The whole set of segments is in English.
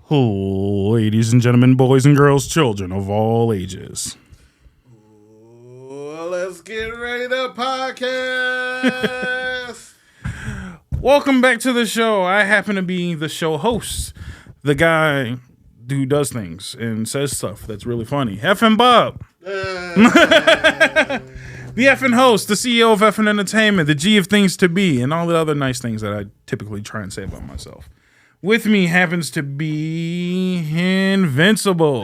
Ladies and gentlemen, boys and girls, children of all ages. Let's get ready to podcast. Welcome back to the show. I happen to be the show host, the guy who does things and says stuff that's really funny. Effin' Bob. The effing host, the CEO of effing entertainment, the G of things to be, and all the other nice things that I typically try and say about myself. With me happens to be Invincible.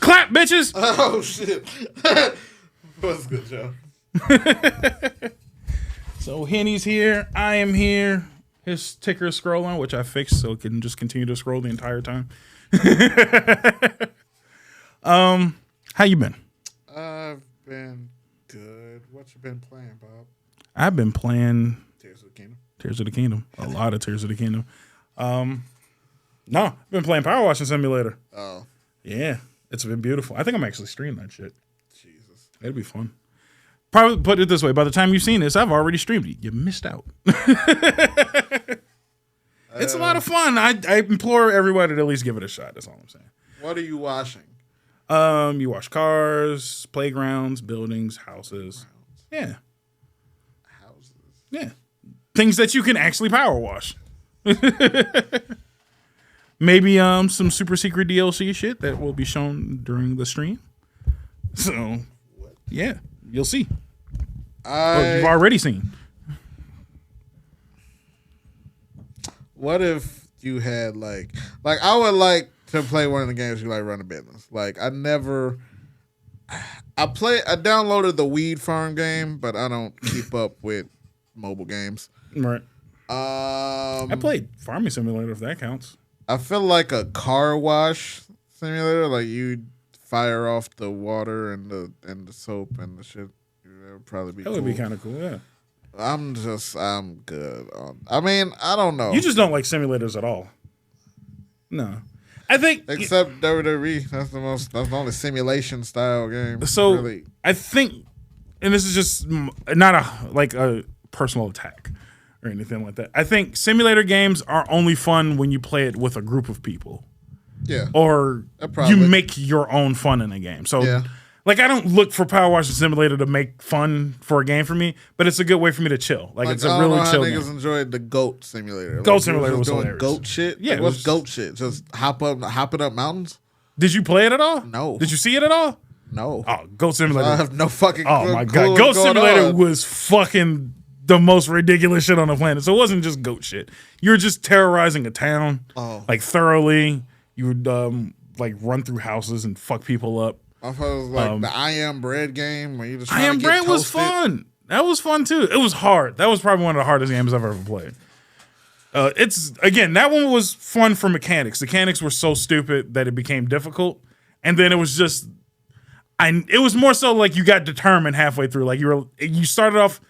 Clap, bitches! Oh, shit. What's good, Joe? So Henny's here. I am here. His ticker is scrolling, which I fixed so it can just continue to scroll the entire time. How you been? I've been good. What you been playing, Bob? I've been playing Tears of the Kingdom. Tears of the Kingdom. A lot of Tears of the Kingdom. No, I've been playing Power Washing Simulator. Oh. Yeah, it's been beautiful. I think I'm actually streaming that shit. Jesus. It'll be fun. Probably put it this way: by the time you've seen this, I've already streamed it. You missed out. It's a lot of fun. I implore everybody to at least give it a shot. That's all I'm saying. What are you washing? You wash cars, playgrounds, buildings, houses. Yeah. Houses. Yeah. Things that you can actually power wash. Maybe some super secret DLC shit that will be shown during the stream. So, yeah, you'll see. You've already seen. What if you had like I would like to play one of the games you like run a business. Like I downloaded the Weed Farm game, but I don't keep up with mobile games. Right. I played Farming Simulator if that counts. I feel like a car wash simulator, like you fire off the water and the soap and the shit. That would probably be That would be kind of cool, yeah. I'm good on. I mean, I don't know. You just don't like simulators at all. No. I think except WWE. That's the only simulation style game. So really. I think, and this is just not a personal attack or anything like that. I think simulator games are only fun when you play it with a group of people. Yeah. Or you make your own fun in a game. So yeah. Like, I don't look for Power Washing Simulator to make fun for a game for me, but it's a good way for me to chill. Like it's a really chill game. Niggas enjoyed the Goat Simulator. Goat Simulator was hilarious. Goat shit? Yeah. What's goat shit? Just hopping up mountains? Did you play it at all? No. Did you see it at all? No. Oh, Goat Simulator. I have no fucking Oh, my God. Goat Simulator was fucking the most ridiculous shit on the planet. So it wasn't just goat shit. You were just terrorizing a town, like, thoroughly. You would, run through houses and fuck people up. I thought it was like the I Am Bread game where you just I Am Bread was fun. That was fun too. It was hard. That was probably one of the hardest games I've ever played. That one was fun for mechanics. The mechanics were so stupid that it became difficult, and then it was just, it was more so like you got determined halfway through. Like you started off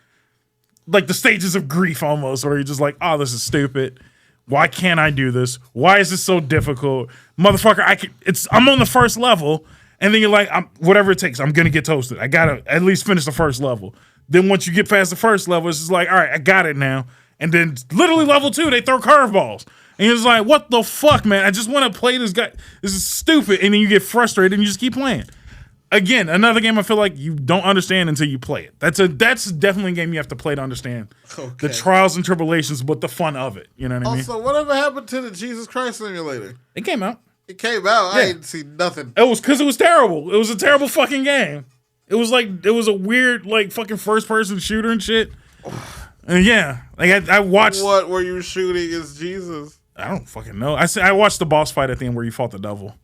like the stages of grief almost, where you're just like, oh, this is stupid. Why can't I do this? Why is this so difficult, motherfucker? I'm on the first level. And then you're like, whatever it takes, I'm going to get toasted. I got to at least finish the first level. Then once you get past the first level, it's just like, all right, I got it now. And then literally level 2, they throw curveballs. And you're just like, what the fuck, man? I just want to play this guy. This is stupid. And then you get frustrated and you just keep playing. Again, another game I feel like you don't understand until you play it. That's definitely a game you have to play to understand the trials and tribulations, but the fun of it. You know what I mean? Also, whatever happened to the Jesus Christ Simulator? It came out. It came out. Yeah. I ain't seen nothing. It was because it was terrible. It was a terrible fucking game. It was a weird like fucking first person shooter and shit. And yeah, like I watched. What were you shooting as Jesus? I don't fucking know. I watched the boss fight at the end where you fought the devil.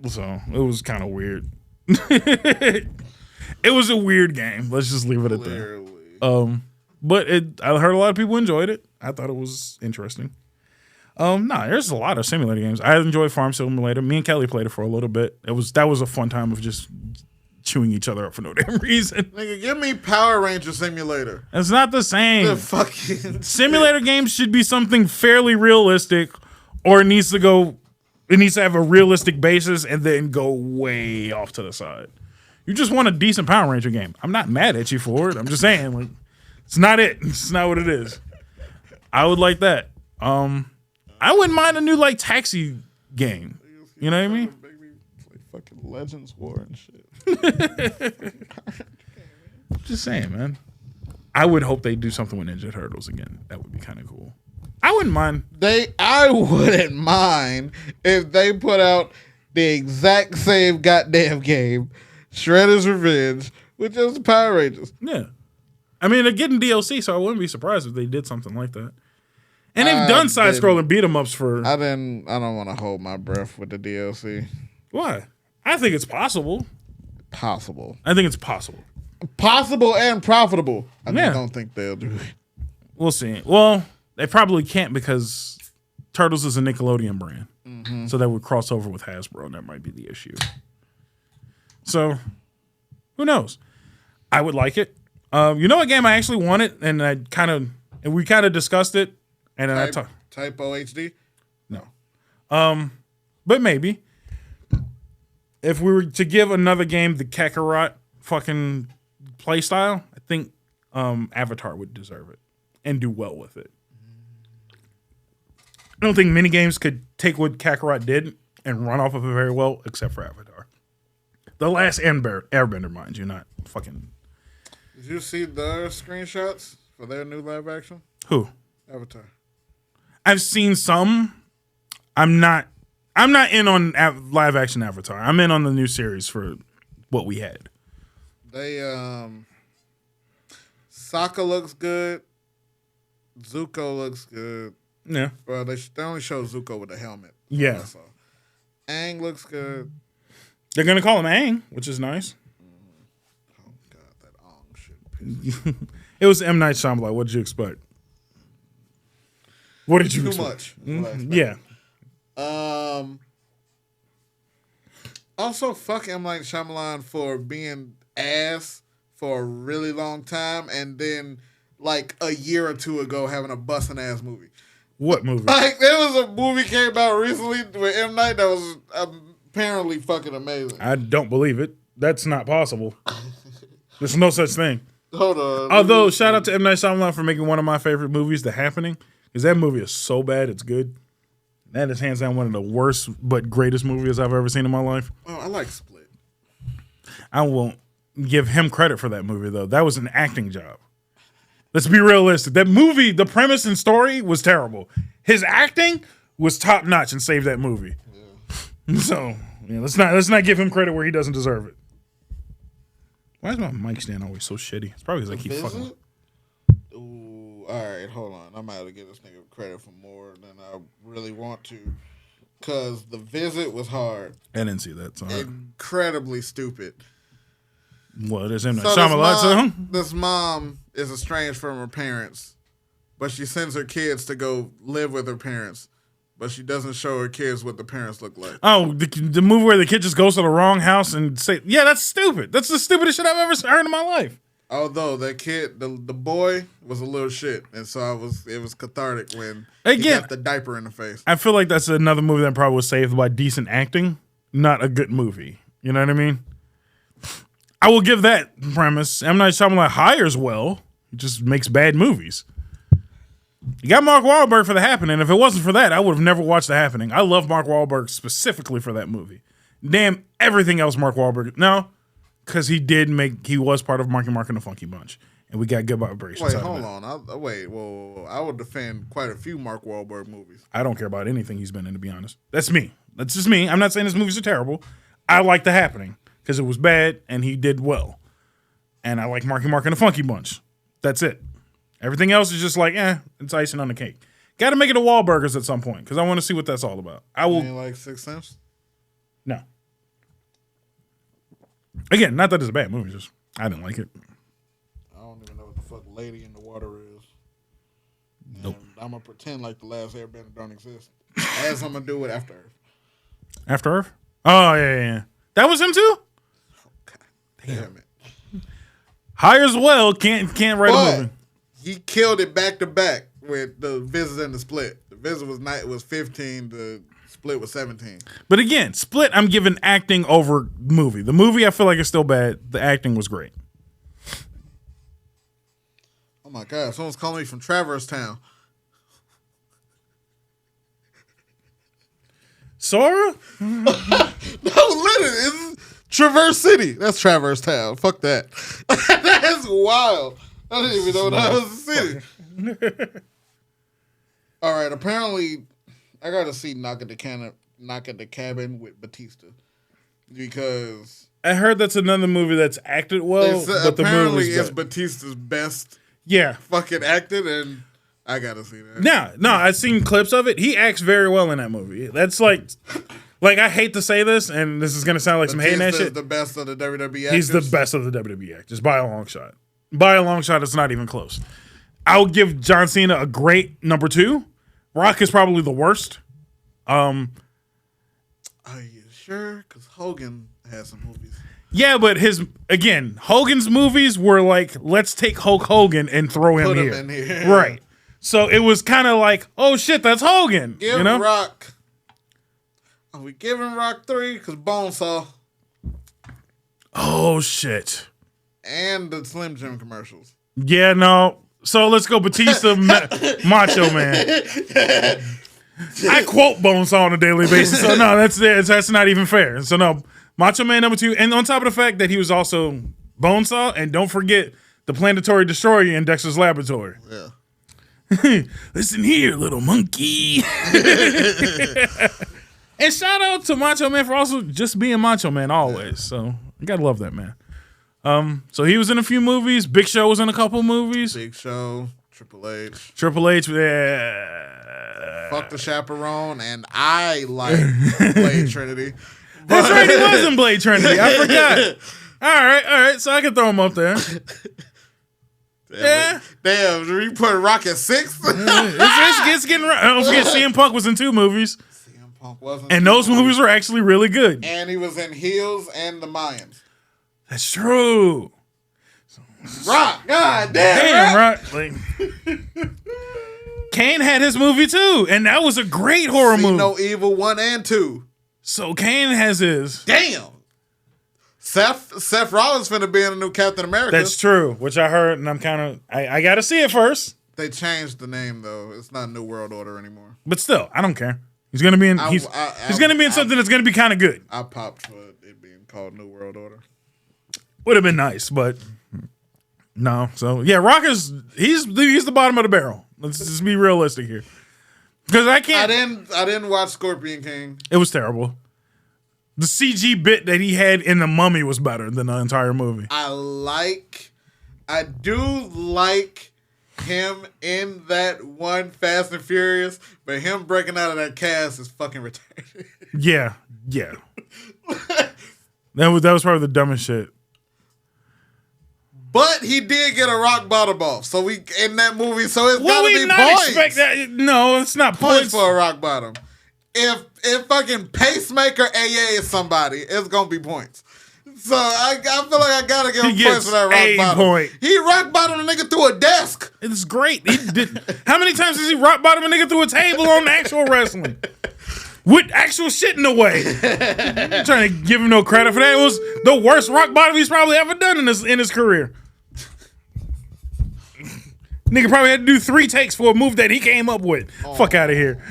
So it was kind of weird. It was a weird game. Let's just leave it at that. But I heard a lot of people enjoyed it. I thought it was interesting. There's a lot of simulator games. I enjoy Farm Simulator. Me and Kelly played it for a little bit. That was a fun time of just chewing each other up for no damn reason. Nigga, give me Power Ranger Simulator. It's not the same. The fucking simulator games should be something fairly realistic, or it needs to have a realistic basis and then go way off to the side. You just want a decent Power Ranger game. I'm not mad at you for it. I'm just saying, like, it's not it. It's not what it is. I would like that. I wouldn't mind a new like taxi game. You know what I mean? It's like fucking Legends War and shit. Just saying, man. I would hope they do something with Ninja Turtles again. That would be kind of cool. I wouldn't mind. I wouldn't mind if they put out the exact same goddamn game, Shredder's Revenge, with just the Power Rangers. Yeah. I mean, they're getting DLC, so I wouldn't be surprised if they did something like that. And they've done side-scrolling beat-em-ups for... I don't want to hold my breath with the DLC. Why? I think it's possible. Possible. I think it's possible. Possible and profitable. I don't think they'll do it. We'll see. Well, they probably can't because Turtles is a Nickelodeon brand. Mm-hmm. So that would cross over with Hasbro, and that might be the issue. So, who knows? I would like it. You know what game I actually wanted, and we kind of discussed it, and then Typo HD? No. But maybe. If we were to give another game the Kakarot fucking play style, I think Avatar would deserve it and do well with it. I don't think many games could take what Kakarot did and run off of it very well, except for Avatar. The last Airbender, mind you, not fucking... Did you see the screenshots for their new live action? Who? Avatar. I've seen some. I'm not in on live action Avatar. I'm in on the new series for what we had. They Sokka looks good. Zuko looks good. Yeah. Well, they only show Zuko with a helmet. Yeah. Aang looks good. They're gonna call him Aang, which is nice. Oh god, that Aang shit. Pisses. It was M. Night Shyamalan. What did you expect? What did you expect? Too much. Yeah. Also, fuck M. Night Shyamalan for being ass for a really long time, and then like a year or two ago having a busting ass movie. What movie? Like there was a movie came out recently with M. Night that was apparently fucking amazing. I don't believe it. That's not possible. There's no such thing. Hold on. Although, shout out to M. Night Shyamalan for making one of my favorite movies, The Happening, because that movie is so bad, it's good. That is hands down one of the worst but greatest movies I've ever seen in my life. Oh, I like Split. I won't give him credit for that movie, though. That was an acting job. Let's be realistic. That movie, the premise and story was terrible. His acting was top notch and saved that movie. Yeah. So, yeah, let's not give him credit where he doesn't deserve it. Why is my mic stand always so shitty? It's probably because I keep fucking. Ooh, all right, hold on. I'm about to give this nigga credit for more than I really want to, because The Visit was hard. I didn't see that. So incredibly stupid. Well, there's him. So this mom is estranged from her parents, but she sends her kids to go live with her parents, but she doesn't show her kids what the parents look like. Oh, the movie where the kid just goes to the wrong house and say, yeah, that's stupid. That's the stupidest shit I've ever heard in my life. Although that kid, the boy was a little shit, and so it was cathartic when he got the diaper in the face. I feel like that's another movie that probably was saved by decent acting, not a good movie. You know what I mean? I will give that premise. M. Night Shyamalan hires well. He just makes bad movies. You got Mark Wahlberg for The Happening. If it wasn't for that, I would have never watched The Happening. I love Mark Wahlberg specifically for that movie. Damn, everything else Mark Wahlberg. No, because he was part of Marky Mark and the Funky Bunch. And we got good vibrations. Wait, hold on. Whoa. I would defend quite a few Mark Wahlberg movies. I don't care about anything he's been in, to be honest. That's me. That's just me. I'm not saying his movies are terrible. I like The Happening because it was bad and he did well. And I like Marky Mark and the Funky Bunch. That's it. Everything else is just like, it's icing on the cake. Got to make it a Wahlburgers at some point because I want to see what that's all about. I will. You like Sixth Sense? No. Again, not that it's a bad movie. Just I didn't like it. I don't even know what the fuck Lady in the Water is. Nope. I'm gonna pretend like the last Airbender don't exist. As I'm gonna do it After Earth. After Earth? Oh yeah. That was him too. Oh, God damn it. Hires well can't write a movie. He killed it back to back with The Visit and The Split. The Visit was 15. The Split was 17. But again, Split, I'm giving acting over movie. The movie I feel like is still bad. The acting was great. Oh my God! Someone's calling me from Traverse Town. Sora? No, literally, it's Traverse City. That's Traverse Town. Fuck that. That's wild. I didn't even know that was a city. All right, apparently, I got to see Knock at the Cabin with Batista because I heard that's another movie that's acted well, but the apparently movie's it's bad. Batista's best Yeah. fucking acting, and I got to see that. No, I've seen clips of it. He acts very well in that movie. That's like I hate to say this, and this is gonna sound like some hating that Batista's shit. the best of the WWE actors. He's the best of the WWE actors by a long shot. By a long shot, it's not even close. I would give John Cena a great number 2. Rock is probably the worst. Are you sure? Because Hogan has some movies. Yeah, but Hogan's movies were like, let's take Hulk Hogan and throw him Put here. him in here. Right. So it was kind of like, oh shit, that's Hogan. Give you know? Rock. Are we giving Rock 3? Because Bonesaw Oh shit. and the Slim Jim commercials. Yeah, no. So let's go Batista, Macho Man. I quote Bonesaw on a daily basis, so no, that's not even fair. So no, Macho Man number 2, and on top of the fact that he was also Bonesaw, and don't forget the Planetary Destroyer in Dexter's Laboratory. Yeah. Listen here, little monkey. And shout out to Macho Man for also just being Macho Man always. So you gotta love that man. So he was in a few movies. Big Show was in a couple movies. Big Show, Triple H. Triple H, yeah. Fuck the Chaperone, and I like Blade Trinity. That's right, he was in Blade Trinity. I forgot. All right. So I can throw him up there. Yeah. Damn, we put Rock at 6? It's getting right. Don't forget, CM Punk was in 2 movies. CM Punk wasn't. And those movies were actually really good. And he was in Heels and The Mayans. That's true. Rock, god damn. Damn, Rock. Like, Kane had his movie too, and that was a great horror See movie. No Evil 1 and 2. So Kane has his. Damn. Seth Rollins finna be in the new Captain America. That's true, which I heard, and I'm kind of I got to see it first. They changed the name though. It's not New World Order anymore. But still, I don't care. He's gonna be in. He's gonna be in something that's gonna be kind of good. I popped for it being called New World Order. Would have been nice, but no. So yeah, Rock is he's the bottom of the barrel. Let's just be realistic here, because I can't. I didn't watch Scorpion King. It was terrible. The CG bit that he had in The Mummy was better than the entire movie. I do like him in that one Fast and Furious, but him breaking out of that cast is fucking retarded. Yeah. That was probably the dumbest shit. But he did get a rock bottom off, so we in that movie. So it's gotta be not points. expect that. No, it's not Points points. for a rock bottom. If fucking Pacemaker AA is somebody, it's gonna be points. So I feel like I gotta give him points for that rock bottom. Point. He rock bottom a nigga through a desk. It's great. He did. How many times has he rock bottom a nigga through a table on actual wrestling? With actual shit in the way. I'm trying to give him no credit for that. It was the worst rock bottom he's probably ever done in his career. Nigga probably had to do 3 takes for a move that he came up with. Fuck out of here.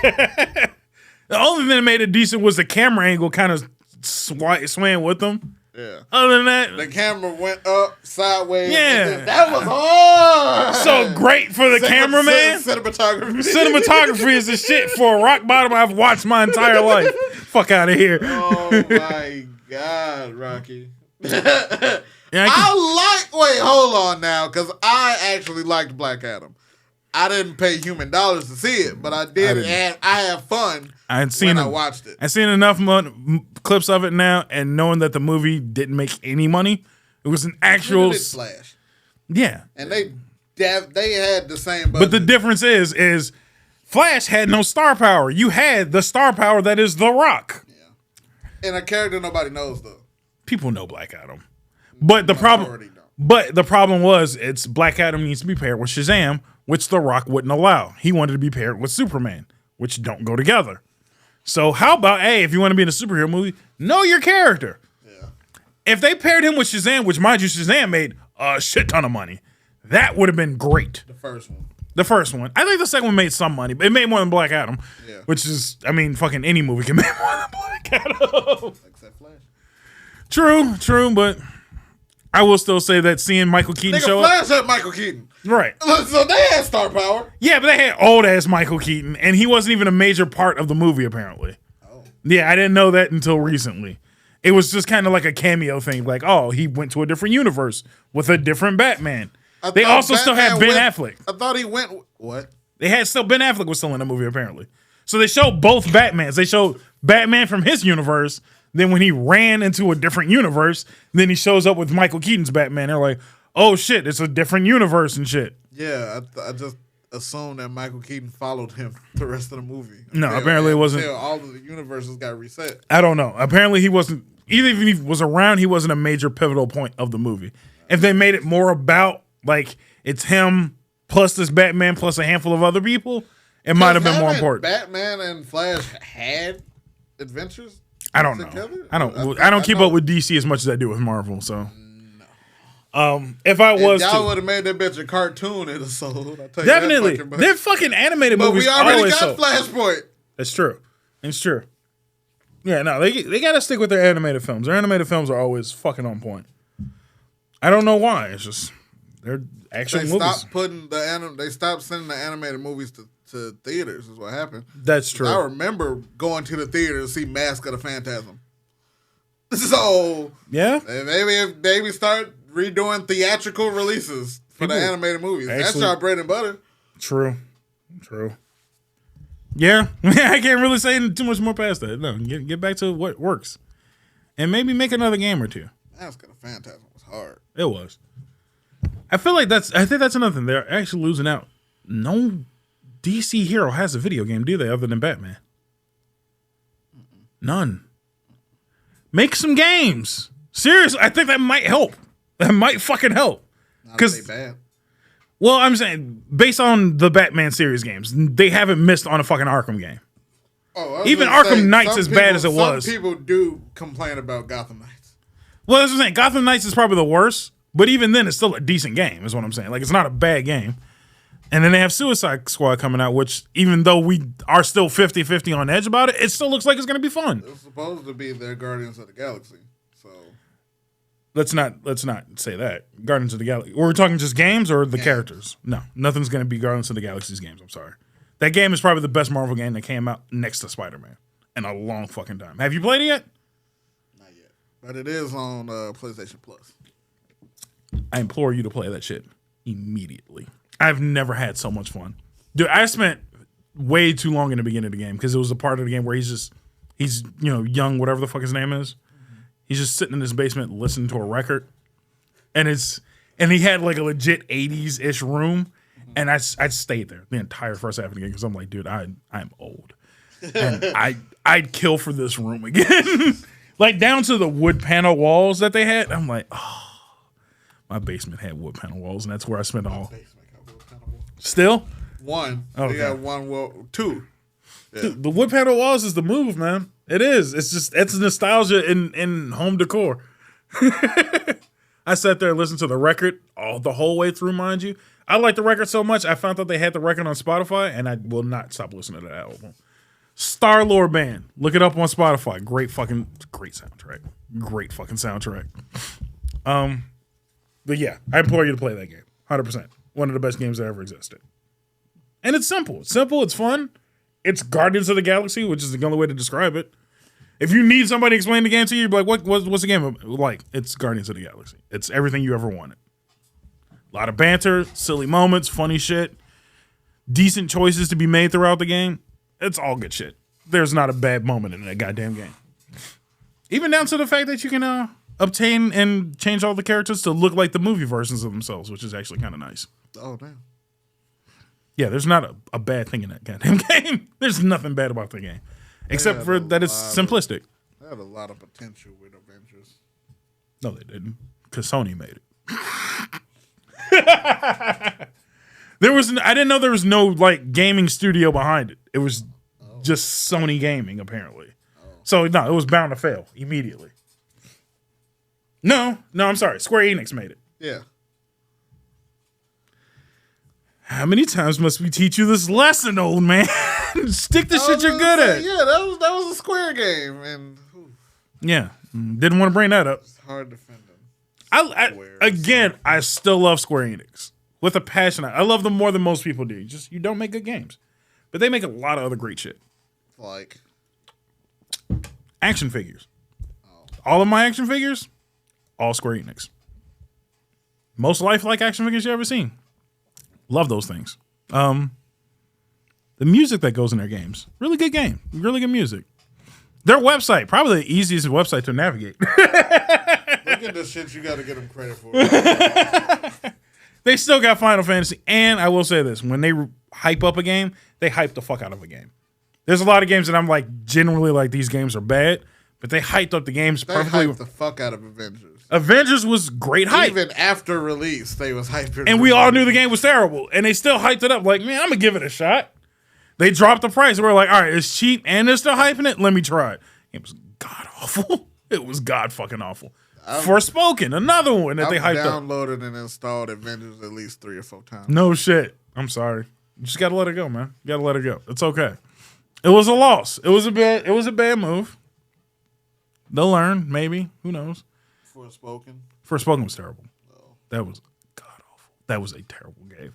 The only thing that made it decent was the camera angle kind of swaying with them. Yeah. Other than that, the camera went up, sideways. Yeah. That was hard. So great for the cameraman. Cinematography is the shit for a rock bottom I've watched my entire life. Fuck out of here. Oh my God, Rocky. Yeah, wait, hold on now, because I actually liked Black Adam. I didn't pay human dollars to see it, but I did, and I had fun I watched it. I've seen enough clips of it now, and knowing that the movie didn't make any money, it was an actual Flash. Yeah, and they had the same budget. But the difference is Flash had no star power. You had the star power that is The Rock. Yeah, and a character nobody knows though. People know Black Adam, but the problem was it's Black Adam needs to be paired with Shazam, which The Rock wouldn't allow. He wanted to be paired with Superman, which don't go together. So how about, hey, if you want to be in a superhero movie, know your character. Yeah. If they paired him with Shazam, which mind you, Shazam made a shit ton of money, that would have been great. The first one. I think the second one made some money, but it made more than Black Adam. Yeah. which is, I mean, fucking any movie can make more than Black Adam. Except Flash. True, but I will still say that seeing Michael Keaton show Flash had Michael Keaton. Right. So they had star power. Yeah, but they had old ass Michael Keaton, and he wasn't even a major part of the movie, apparently. Oh. Yeah, I didn't know that until recently. It was just kind of like a cameo thing, like, oh, he went to a different universe with a different Batman. They also still had Ben Affleck. I thought he went, what? They had still, Ben Affleck was still in the movie, apparently. So they showed both Batmans. They showed Batman from his universe, then when he ran into a different universe, then he shows up with Michael Keaton's Batman. They're like, oh shit, it's a different universe and shit. Yeah, I just assumed that Michael Keaton followed him the rest of the movie. No, apparently it wasn't. All of the universes got reset. I don't know. Apparently he wasn't, even if he was around, he wasn't a major pivotal point of the movie. If they made it more about, like, it's him plus this Batman plus a handful of other people, it might have been more important. Batman and Flash had adventures? I don't know. I don't keep up with DC as much as I do with Marvel, so. If I was y'all would have made that bitch a cartoon in the soul. Definitely. They're fucking animated movies. But we already got Flashpoint. That's true. It's true. Yeah, no, they got to stick with their animated films. Their animated films are always fucking on point. I don't know why. It's just they're actual movies. They stopped sending the animated movies to theaters is what happened. That's true. I remember going to the theater to see Mask of the Phantasm. So yeah, maybe start redoing theatrical releases for the animated movies. That's our bread and butter. True. Yeah, I can't really say too much more past that. No, get back to what works, and maybe make another game or two. Mask of the Phantasm was hard. It was. I think that's another thing. They're actually losing out. No DC hero has a video game, do they, other than Batman? None. Make some games. Seriously, I think that might help. That might fucking help. Because bad. Well, I'm saying based on the Batman series games, they haven't missed on a fucking Arkham game. Even Arkham Knight's as bad as it was. Some people do complain about Gotham Knights. Well, that's what I'm saying. Gotham Knights is probably the worst, but even then, it's still a decent game, is what I'm saying. Like, it's not a bad game. And then they have Suicide Squad coming out, which even though we are still 50-50 on edge about it, it still looks like it's going to be fun. It's supposed to be their Guardians of the Galaxy, so let's not say that. Guardians of the Galaxy. We're talking just games or the characters? No, nothing's going to be Guardians of the Galaxy's games. I'm sorry. That game is probably the best Marvel game that came out next to Spider-Man in a long fucking time. Have you played it yet? Not yet, but it is on PlayStation Plus. I implore you to play that shit immediately. I've never had so much fun. Dude, I spent way too long in the beginning of the game because it was a part of the game where he's young, whatever the fuck his name is. Mm-hmm. He's just sitting in his basement listening to a record. And he had like a legit 80s-ish room. Mm-hmm. And I stayed there the entire first half of the game because I'm like, dude, I'm old. And I'd kill for this room again. Like down to the wood panel walls that they had. I'm like, oh, my basement had wood panel walls, and that's where I spent all. Still? One. Okay. They got one wall. Two. Yeah. Dude, the wood panel walls is the move, man. It is. It's nostalgia in home decor. I sat there and listened to the record the whole way through, mind you. I like the record so much, I found out they had the record on Spotify, and I will not stop listening to that album. Star-Lord Band. Look it up on Spotify. Great soundtrack. Great fucking soundtrack. But yeah, I implore you to play that game. 100%. One of the best games that ever existed. And it's simple. It's fun. It's Guardians of the Galaxy, which is the only way to describe it. If you need somebody to explain the game to you, you'd be like, what's the game like? It's Guardians of the Galaxy. It's everything you ever wanted. A lot of banter, silly moments, funny shit, decent choices to be made throughout the game. It's all good shit. There's not a bad moment in that goddamn game. Even down to the fact that you can obtain and change all the characters to look like the movie versions of themselves, which is actually kind of nice. Oh, damn. Yeah, there's not a bad thing in that goddamn game. There's nothing bad about the game. Except for that it's simplistic. They had a lot of potential with Avengers. No, they didn't. Because Sony made it. I didn't know there was no like gaming studio behind it. It was just Sony Gaming, apparently. So no, it was bound to fail immediately. No, I'm sorry. Square Enix made it. Yeah. How many times must we teach you this lesson, old man? Stick to shit you're good at. Yeah, that was a Square game, and Yeah, didn't want to bring that up. it's hard defending. I still love Square Enix with a passion. I love them more than most people do. Just you don't make good games, but they make a lot of other great shit. Like Action figures. All of my action figures, all Square Enix. Most lifelike action figures you ever seen. Love those things. The music that goes in their games, really good game, really good music. Their website, probably the easiest website to navigate. look at the shit you got to get them credit for. They still got Final Fantasy, and I will say this: when they hype up a game, they hype the fuck out of a game. There's a lot of games that I'm like, generally like these games are bad, but they hyped up the games perfectly. They hyped the fuck out of Avengers. Avengers was great hype. Even after release, they was hyping. And we all knew the game was terrible, and they still hyped it up. Like, man, I'm gonna give it a shot. They dropped the price. We're like, all right, it's cheap, and they're still hyping it. Let me try it. It was god awful. It was god fucking awful. Forspoken, another one that they hyped up. I've downloaded and installed Avengers at least 3 or 4 times. No shit. I'm sorry. You just gotta let it go, man. You gotta let it go. It's okay. It was a loss. It was a bad move. They'll learn, maybe. Who knows? Forspoken was terrible. Oh. That was god awful. That was a terrible game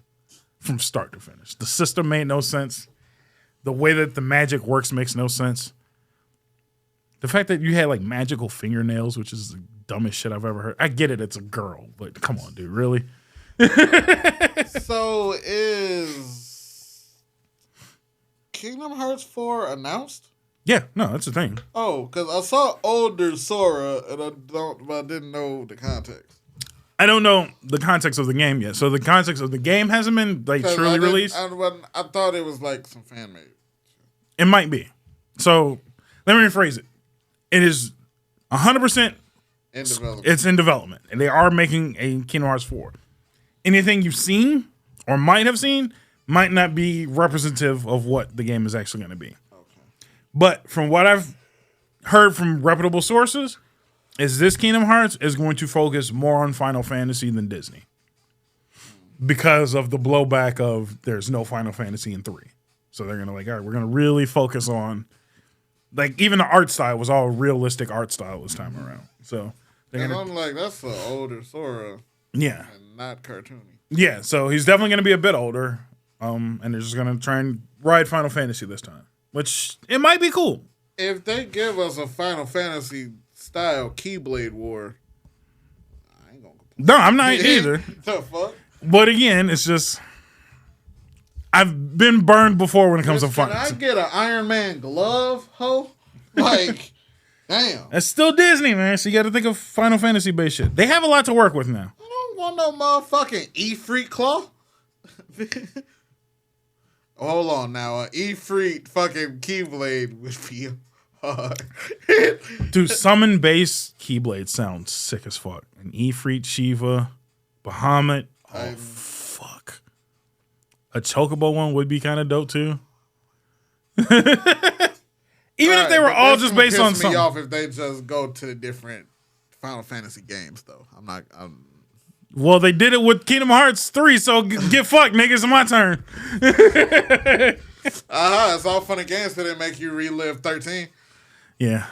from start to finish. The system made no sense. The way that the magic works makes no sense. The fact that you had like magical fingernails, which is the dumbest shit I've ever heard. I get it, it's a girl, but come on, dude, really? So is Kingdom Hearts 4 announced? Yeah, no, that's the thing. Oh, because I saw older Sora and I didn't know the context. I don't know the context of the game yet. So the context of the game hasn't been like truly released. I thought it was like some fan made. It might be. So let me rephrase it. It is 100% in development. It's in development, and they are making a Kingdom Hearts 4. Anything you've seen or might have seen might not be representative of what the game is actually going to be. Okay. But from what I've heard from reputable sources, is this Kingdom Hearts is going to focus more on Final Fantasy than Disney. Because of the blowback of there's no Final Fantasy in 3. So they're going to like, all right, we're going to really focus on, like, even the art style was all realistic art style this time around. So and I'm like, that's the older Sora. Yeah. And not cartoony. Yeah, so he's definitely going to be a bit older. And they're just going to try and ride Final Fantasy this time. Which, it might be cool. If they give us a Final Fantasy style Keyblade War, I ain't gonna complain. No, I'm not either. The fuck? But again, it's just, I've been burned before when it comes to fun. Can I get an Iron Man glove, ho? Like, damn. It's still Disney, man. So you got to think of Final Fantasy based shit. They have a lot to work with now. I don't want no motherfucking E-Freak claw. Hold on now. An E-Freak fucking Keyblade would be hard. Dude, summon base Keyblade sounds sick as fuck. An Ifrit, Shiva, Bahamut. Oh, fuck. A Chocobo one would be kind of dope too. Even if they were all just based on something. Me off if they just go to the different Final Fantasy games though. Well, they did it with Kingdom Hearts 3, so get fucked, niggas. It's my turn. It's all fun and games till they make you relive 13. Yeah.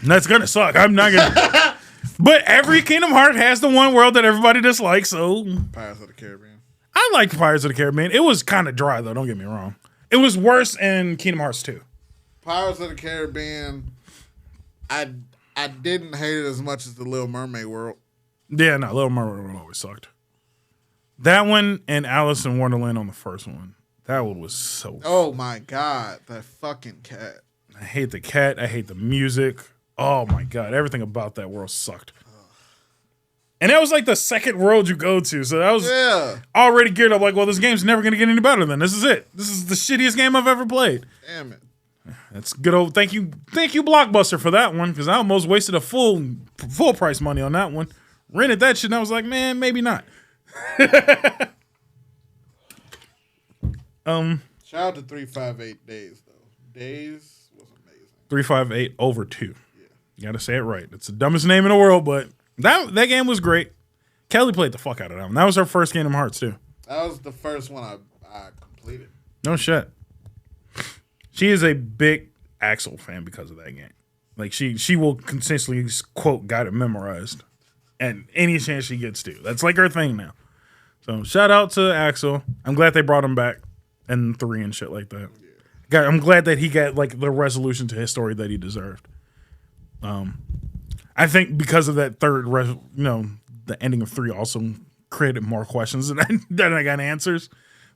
That's gonna suck. I'm not gonna. But every Kingdom Heart has the one world that everybody dislikes, so. Pirates of the Caribbean. I like Pirates of the Caribbean. It was kind of dry, though. Don't get me wrong. It was worse in Kingdom Hearts 2. Pirates of the Caribbean, I didn't hate it as much as the Little Mermaid world. Yeah, no, Little Mermaid always sucked. That one and Alice in Wonderland on the first one. That one was so. Oh my god, that fucking cat. I hate the cat. I hate the music. Oh my god, everything about that world sucked. And that was like the second world you go to, so that was already geared up like, well, this game's never gonna get any better than this is it. This is the shittiest game I've ever played. Damn it. That's good old thank you Blockbuster for that one, because I almost wasted a full price money on that one. Rented that shit and I was like, man, maybe not. Shout out to 358 Days though. Days was amazing. 358 over 2. Yeah. You gotta say it right. It's the dumbest name in the world, but that game was great. Kelly played the fuck out of that one. That was her first Kingdom Hearts too. That was the first one I completed. No shit. She is a big Axel fan because of that game. Like she will consistently quote got it memorized at any chance she gets to. That's like her thing now. So shout out to Axel. I'm glad they brought him back in 3 and shit like that. I'm glad that he got like the resolution to his story that he deserved. I think because of that third, the ending of 3 also created more questions than I got answers.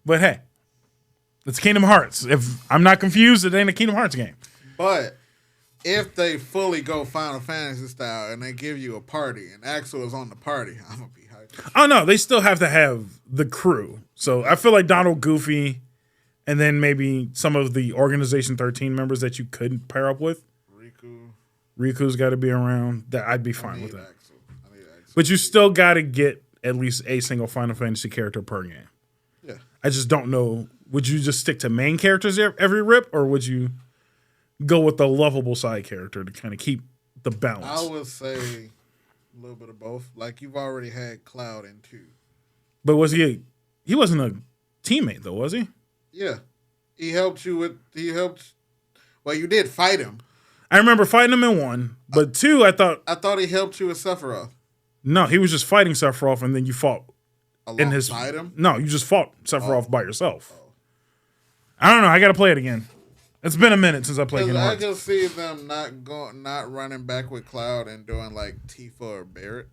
But hey, it's Kingdom Hearts. If I'm not confused, it ain't a Kingdom Hearts game. But if they fully go Final Fantasy style and they give you a party and Axel is on the party, I'm gonna be hyped. Oh no, they still have to have the crew. So I feel like Donald, Goofy, and then maybe some of the Organization 13 members that you couldn't pair up with. Riku's got to be around. That I'd be fine with that. I need Axel. But you still got to get at least a single Final Fantasy character per game. Yeah. I just don't know. Would you just stick to main characters every rip, or would you go with the lovable side character to kind of keep the balance? I would say a little bit of both. Like you've already had Cloud in 2. But was he wasn't a teammate though, was he? Yeah. He helped. Well, you did fight him. I remember fighting him in 1, but 2, I thought he helped you with Sephiroth. No, he was just fighting Sephiroth, and then you fought alongside him. No, you just fought Sephiroth by yourself. I don't know. I got to play it again. It's been a minute since I played it. I can see them not running back with Cloud and doing like Tifa or Barrett.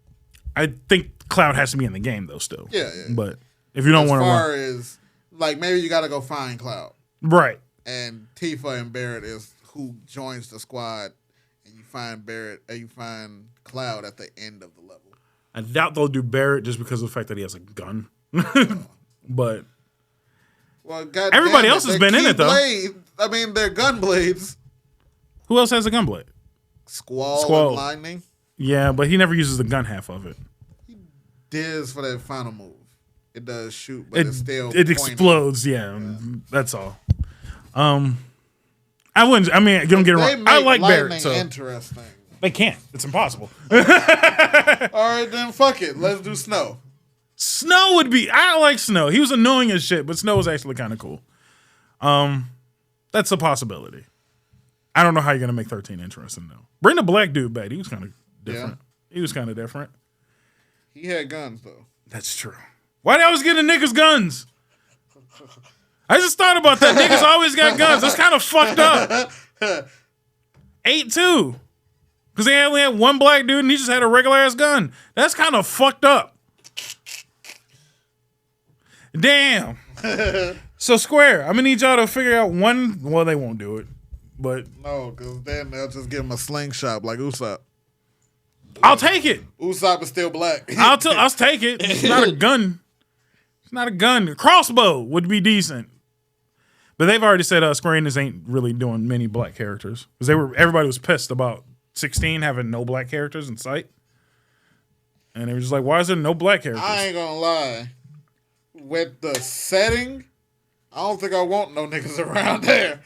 I think Cloud has to be in the game though, still. Yeah. But if you don't want to, as far as like maybe you got to go find Cloud, right? And Tifa and Barrett is who joins the squad, and you find Barrett, and you find Cloud at the end of the level. I doubt they'll do Barrett just because of the fact that he has a gun. But everybody else has been in it though. I mean, they're gun blades. Who else has a gun blade? Squall and Lightning. Yeah, but he never uses the gun half of it. He does for that final move. It does shoot, but it's still it explodes. Yeah, that's all. I wouldn't. I mean, don't get it wrong. I like Barrett. So interesting. They can't. It's impossible. All right, then fuck it. Let's do Snow. Snow would be. I like Snow. He was annoying as shit, but Snow was actually kind of cool. That's a possibility. I don't know how you're gonna make 13 interesting though. Bring the black dude back. He was kind of different. Yeah. He was kind of different. He had guns though. That's true. Why they always getting niggas guns? I just thought about that. Niggas always got guns. That's kind of fucked up. 8-2. Because they only had one black dude and he just had a regular ass gun. That's kind of fucked up. Damn. So Square, I'm going to need y'all to figure out one. Well, they won't do it. But no, because then they'll just give him a slingshot like Usopp. I'll take it. Usopp is still black. I'll take it. It's not a gun. It's not a gun. A crossbow would be decent. But they've already said Square Enix ain't really doing many black characters. Because everybody was pissed about 16 having no black characters in sight. And they were just like, why is there no black characters? I ain't gonna lie. With the setting, I don't think I want no niggas around there.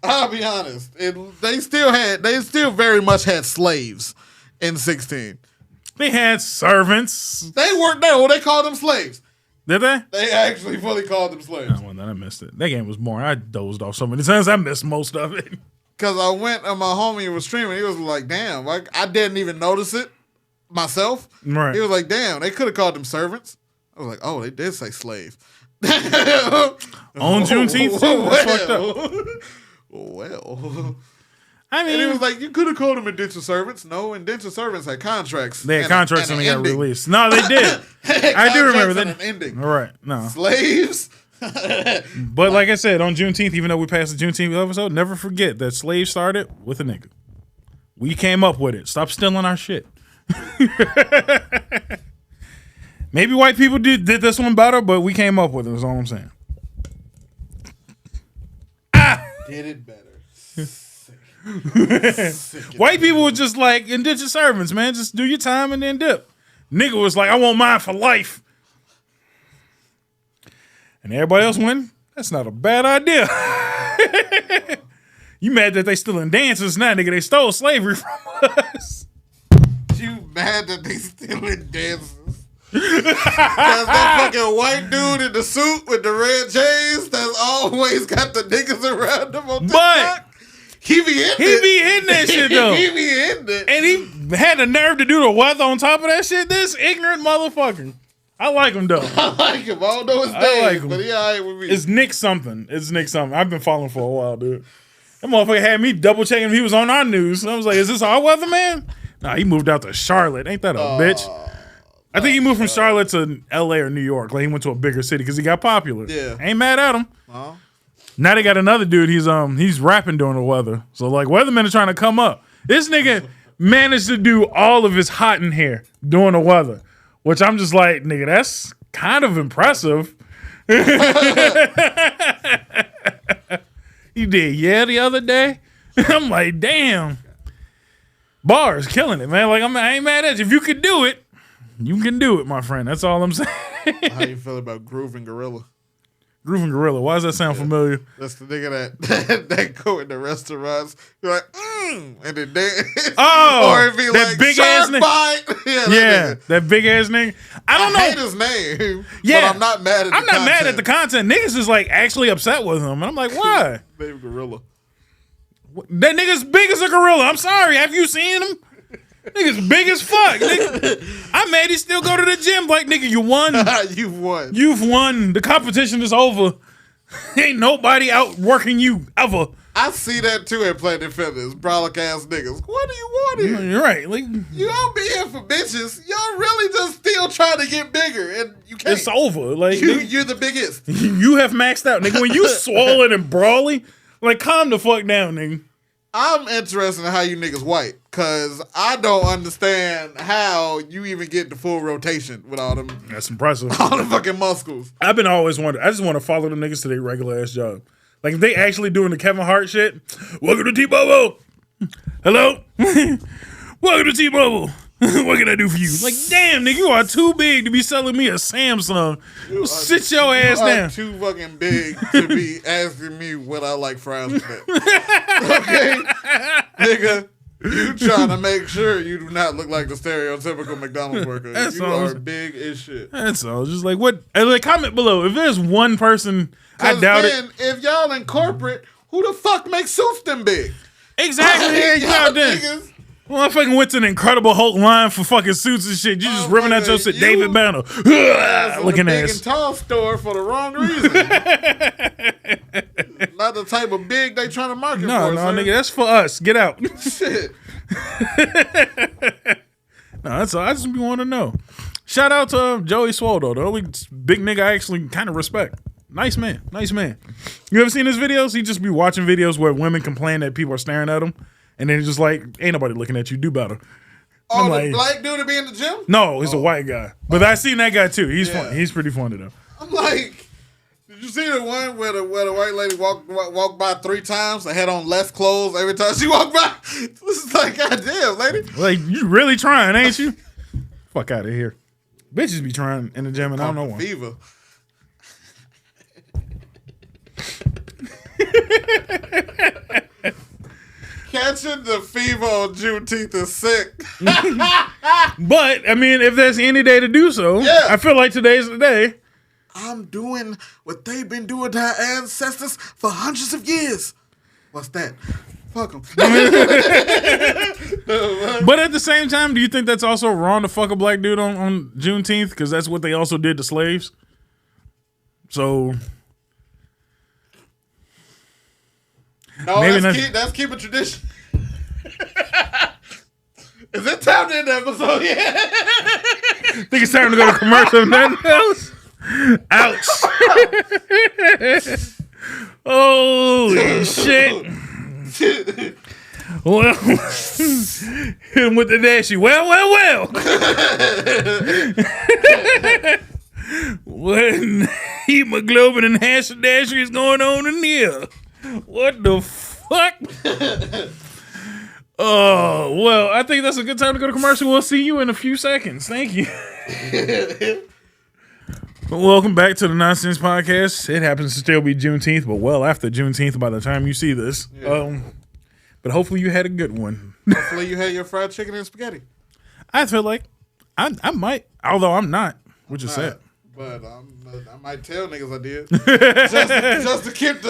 I'll be honest. They still very much had slaves in 16. They had servants. They weren't there. Well, they called them slaves. Did they? They actually fully called them slaves. Oh, well, then I missed it. That game was boring. I dozed off so many times. I missed most of it. Because I went and my homie was streaming. He was like, damn. I didn't even notice it myself. Right. He was like, damn, they could have called them servants. I was like, oh, they did say slave. On Juneteenth, too. That's fucked up. Well. I mean, and he was like, you could have called them indentured servants. No, indentured servants had contracts. They had contracts and they got released. No, they did. I do remember that. An ending. All right. No. Slaves. But like I said, on Juneteenth, even though we passed the Juneteenth episode, never forget that slaves started with a nigga. We came up with it. Stop stealing our shit. Maybe white people did this one better, but we came up with it. That's all I'm saying. Did it better. White people were just like indentured servants, man. Just do your time and then dip. Nigga was like, I want mine for life. And everybody else went, that's not a bad idea. You mad that they still in dances now, nigga? They stole slavery from us. You mad that they still in dances? that fucking white dude in the suit with the red chains that's always got the niggas around him on TikTok. He be hitting that shit though. He be hitting it. And he had the nerve to do the weather on top of that shit. This ignorant motherfucker. I like him though. I like him. I don't know his name, but he alright with me. It's Nick something. I've been following for a while, dude. That motherfucker had me double checking if he was on our news. And I was like, is this our weather man? Nah, he moved out to Charlotte. Ain't that a bitch? I think he moved from Charlotte to LA or New York. Like he went to a bigger city because he got popular. Yeah. Ain't mad at him. Now they got another dude. He's rapping during the weather. So like weathermen are trying to come up. This nigga managed to do all of his hot in hair during the weather, which I'm just like, nigga, that's kind of impressive. He did, the other day. I'm like, damn. Bars killing it, man. Like I ain't mad at you. If you could do it, you can do it, my friend. That's all I'm saying. How you feel about Groove and Gorilla? Groove and Gorilla. Why does that sound familiar? That's the nigga that go in the restaurants. You're like, and then dance. Oh, or it be that like big ass nigga. Yeah, that big ass nigga. I don't know. hate his name. Yeah, but I'm not mad at. I'm not mad at the content. Niggas is like actually upset with him, and I'm like, why? Baby Gorilla. That nigga's big as a gorilla. I'm sorry. Have you seen him? Nigga's big as fuck. Nigga. I'm mad he still go to the gym. Like, nigga, you won. You've won. You've won. The competition is over. Ain't nobody outworking you ever. I see that too at Planet Fitness. Brolic ass niggas. What do you want here? You're right. Like, you don't be here for bitches. Y'all really just still trying to get bigger, and you can't. It's over. Like you're the biggest. You have maxed out, nigga. When you swollen and brawly, like calm the fuck down, nigga. I'm interested in how you niggas white, cause I don't understand how you even get the full rotation with all them. That's impressive. All the fucking muscles. I've been always wondering. I just want to follow the niggas to their regular ass job. Like if they actually doing the Kevin Hart shit. Welcome to T-Mobile. Hello. Welcome to T-Mobile. What can I do for you? Like, damn, nigga, you are too big to be selling me a Samsung. Sit your ass down. Too fucking big to be asking me what I like fries with. Okay, nigga, you trying to make sure you do not look like the stereotypical McDonald's worker. You are big as shit. That's all. Just like what? Like, comment below if there's one person. I doubt it. If y'all in corporate, who the fuck makes suits them big? Exactly. Y'all niggas. Well, I fucking went to an Incredible Hulk line for fucking suits and shit. You just ripping out your shit, David Banner. Looking big ass. and tall store for the wrong reason. Not the type of big they trying to market for. No, nigga, that's for us. Get out. Shit. No, that's all. I just want to know. Shout out to Joey Swole, though. The only big nigga I actually kind of respect. Nice man. Nice man. You ever seen his videos? He just be watching videos where women complain that people are staring at him. And then he's just like, ain't nobody looking at you. Do better. Oh, the like, black dude to be in the gym? No, he's a white guy. But I seen that guy too. He's funny. He's pretty funny though. I'm like, did you see the one where the white lady walked by 3 times and had on less clothes every time she walked by? This is like, goddamn, lady. Like, you really trying, ain't you? Fuck out of here. Bitches be trying in the gym and I don't know why. Fever. Catching the fever on Juneteenth is sick. But, I mean, if there's any day to do so, I feel like today's the day. I'm doing what they've been doing to our ancestors for hundreds of years. What's that? Fuck them. But at the same time, do you think that's also wrong to fuck a black dude on Juneteenth? Because that's what they also did to slaves. So... No, that's keep a tradition. Is it time to end the episode yet? I think it's time to go to commercial and nothing else. Ouch. Holy shit. Well, him with the dashy. Well. What hemoglobin and hashdasher is going on in here? What the fuck? Oh, well, I think that's a good time to go to commercial. We'll see you in a few seconds. Thank you. Welcome back to the Nonsense Podcast. It happens to still be Juneteenth, but well after Juneteenth by the time you see this. Yeah. But hopefully you had a good one. Hopefully you had your fried chicken and spaghetti. I feel like I might, although I'm not. What you said? But I might tell niggas I did. just to keep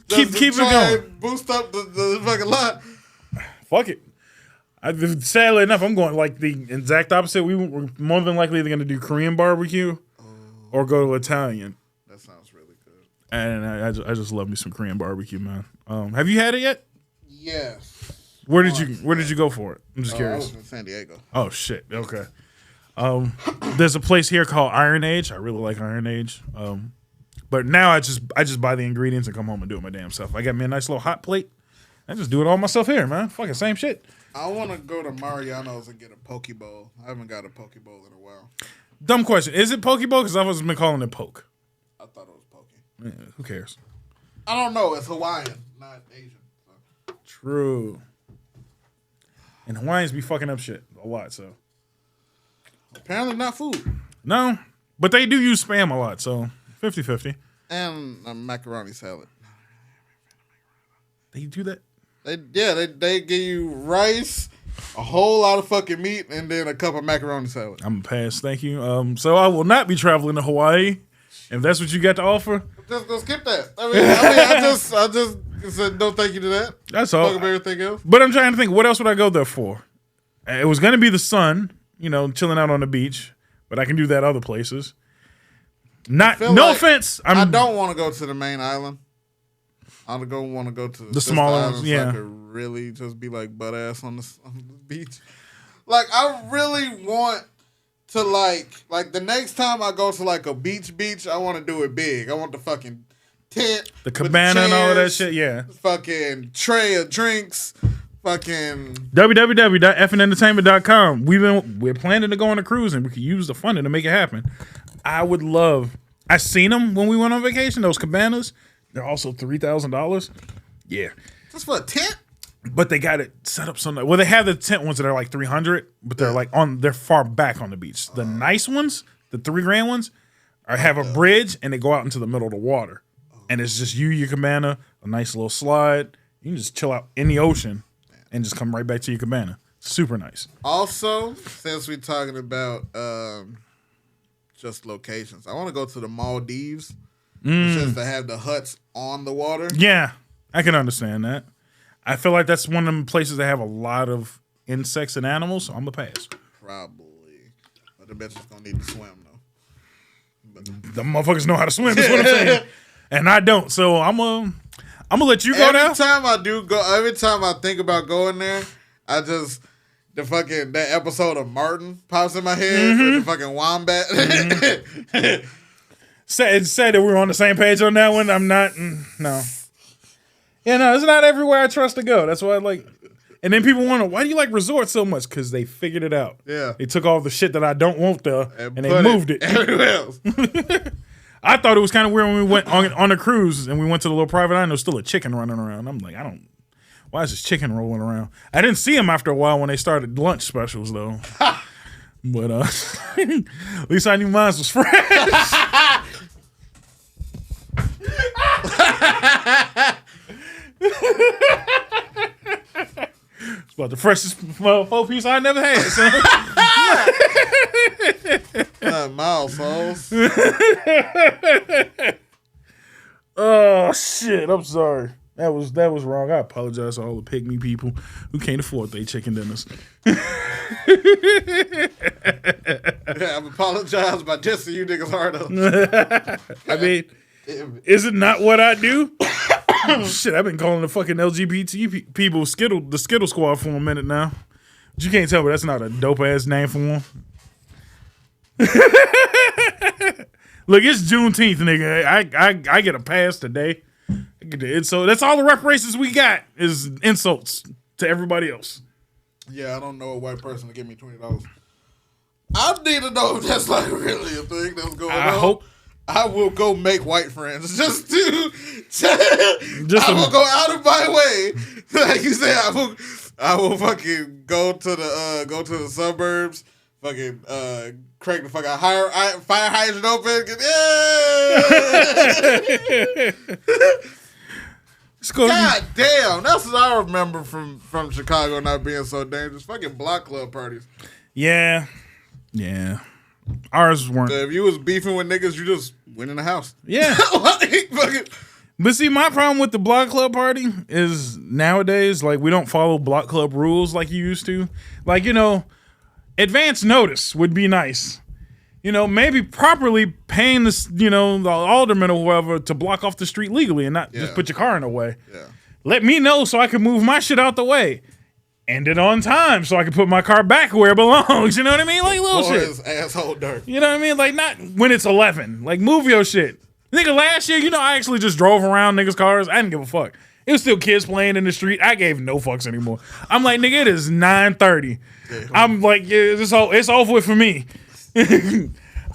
keep it going. Boost up the fucking lot. Fuck it. Sadly enough, I'm going like the exact opposite. We're more than likely either going to do Korean barbecue or go to Italian. That sounds really good. And I just love me some Korean barbecue, man. Have you had it yet? Yes. Where did you go for it? I'm just curious. I was in San Diego. Oh shit. Okay. There's a place here called Iron Age. I really like Iron Age. But now I just buy the ingredients and come home and do it my damn self. I got me a nice little hot plate. I just do it all myself here, man. Fucking same shit. I want to go to Mariano's and get a poke bowl. I haven't got a poke bowl in a while. Dumb question. Is it poke bowl? Because I've always been calling it poke. I thought it was poke. Yeah, who cares? I don't know. It's Hawaiian, not Asian. So. True. And Hawaiians be fucking up shit a lot, so. Apparently not food. No, but they do use Spam a lot, so 50-50. And a macaroni salad. They do that? They give you rice, a whole lot of fucking meat, and then a cup of macaroni salad. I'm gonna pass, thank you. So I will not be traveling to Hawaii. If that's what you got to offer, just go skip that. I just said no thank you to that. That's all. Fuck up everything else. But I'm trying to think, what else would I go there for? It was gonna be the sun, chilling out on the beach. But I can do that other places. No offense. I don't want to go to the main island. I want to go to the smaller ones. Yeah, so I could really just be like butt ass on the beach. Like I really want to like the next time I go to like a beach, I want to do it big. I want the fucking tent, the cabana, and all of that shit. Yeah, fucking tray of drinks. Fucking www.fnentertainment.com. We're planning to go on a cruise and we could use the funding to make it happen. I would love. I seen them when we went on vacation. Those cabanas, they're also $3,000. Yeah, just for a tent. But they got it set up so nice. Well, they have the tent ones that are like $300, but they're like they're far back on the beach. The nice ones, the $3,000 ones, have a bridge and they go out into the middle of the water, and it's just your cabana, a nice little slide. You can just chill out in the ocean. And just come right back to your cabana. Super nice. Also, since we're talking about just locations, I want to go to the Maldives since they have the huts on the water. Yeah, I can understand that. I feel like that's one of them places that have a lot of insects and animals, so I'm going to pass. Probably. But the bitches going to need to swim, though. But the motherfuckers know how to swim, is what I'm saying. And I don't, so I'm gonna let you go now. Every time I think about going there, that episode of Martin pops in my head with the fucking wombat. Said that we were on the same page on that one. I'm not. No. Yeah, no, it's not everywhere I trust to go. That's why I like. And then people wonder, why do you like resorts so much? Because they figured it out. Yeah. They took all the shit that I don't want there and they moved it everywhere else. I thought it was kind of weird when we went on a cruise and we went to the little private island. There was still a chicken running around. I'm like, why is this chicken rolling around? I didn't see him after a while when they started lunch specials, though. But at least I knew mine was fresh. It's about the freshest four-piece I never had, son. Mild sauce. Oh shit! I'm sorry. That was wrong. I apologize to all the pygmy people who can't afford their chicken dinners. Yeah, I'm apologizing by just so you niggas hard up. I mean, is it not what I do? Shit, I've been calling the fucking LGBT people the Skittle Squad for a minute now. But you can't tell me that's not a dope ass name for one. Look, it's Juneteenth, nigga. I get a pass today. So that's all the reparations we got is insults to everybody else. Yeah, I don't know a white person to give me $20. I need to know if that's like really a thing that's going on. I hope. I will go make white friends I will go out of my way. Like you said, I will fucking go to the suburbs, fucking crank the fucking fire hydrant open. God damn, that's what I remember from Chicago not being so dangerous. Fucking block club parties. Yeah. Ours weren't. If you was beefing with niggas, you just went in the house. Yeah. Like, fucking. But see, my problem with the block club party is nowadays, like, we don't follow block club rules like you used to. Like, you know, advance notice would be nice. You know, maybe properly paying the, you know, the alderman or whoever to block off the street legally and not just put your car in the way. Yeah. Let me know so I can move my shit out the way. End it on time so I can put my car back where it belongs. You know what I mean? Like little shit. Asshole dirt. You know what I mean? Like not when it's 11. Like move your shit. Nigga, last year, you know, I actually just drove around niggas' cars. I didn't give a fuck. It was still kids playing in the street. I gave no fucks anymore. I'm like, nigga, it is 9:30. I'm like, yeah, it's over with for me.